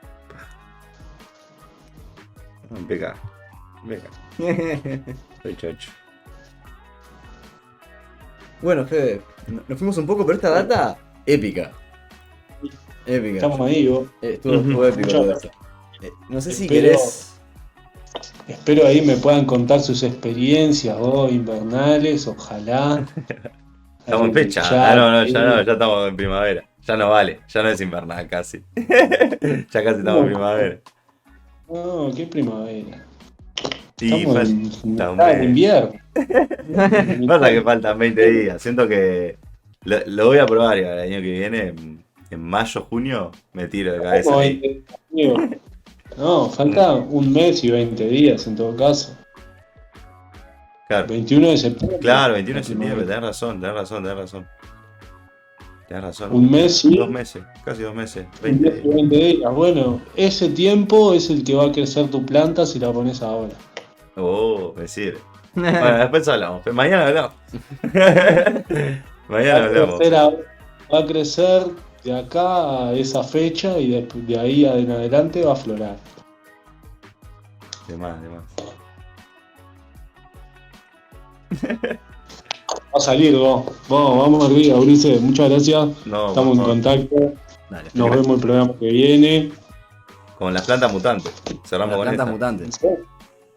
Beca. Soy chocho. Bueno, Fede, nos fuimos un poco, pero esta data, épica. Épica. Estamos ahí, vos. Estuvo épico todo esto. No sé si Espero- querés... Espero ahí me puedan contar sus experiencias, vos, invernales, ojalá. Estamos en fecha. Ya, No, ya estamos en primavera. Ya no vale, ya no es invernal casi. Ya casi estamos en primavera. No, qué primavera. Y Estamos falta un en mes. invierno. Pasa que faltan 20 días. Siento que lo voy a probar y el año que viene, en mayo, junio, me tiro de cabeza ¿Cómo ahí. 20? Amigo, no, falta un mes y 20 días en todo caso. Claro, 21 de septiembre. claro, 21 de La septiembre, primavera. Tenés razón. Un mes y 2 meses, casi 2 meses, un 20 mes y días. 20 días. Bueno, ese tiempo es el que va a crecer tu planta si la pones ahora. Oh, me sirve. Bueno, después hablamos. Mañana hablamos. Mañana Va a hablamos. crecer, va a crecer de acá a esa fecha y de ahí en adelante va a aflorar. De más. Va a salir vos. Vamos arriba, Ulises. Muchas gracias. No, Estamos en por favor. contacto. Dale, Nos vemos el programa que viene. Con las plantas mutantes. Cerramos las con plantas esa. mutantes.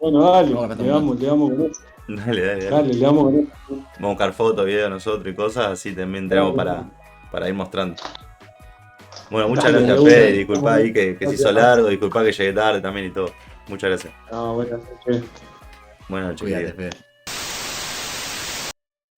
Bueno, dale. Vamos a Le damos con eso. Dale. Dale, le damos con eso. Vamos a buscar fotos, videos de nosotros y cosas, así también tenemos para ir mostrando. Bueno, muchas Dale, gracias, de una. Fede. Disculpá ahí que se hizo largo, disculpá que llegué tarde también y todo. Muchas gracias. No, buenas noches. Buenas noches, Cuídate, querido. Fede.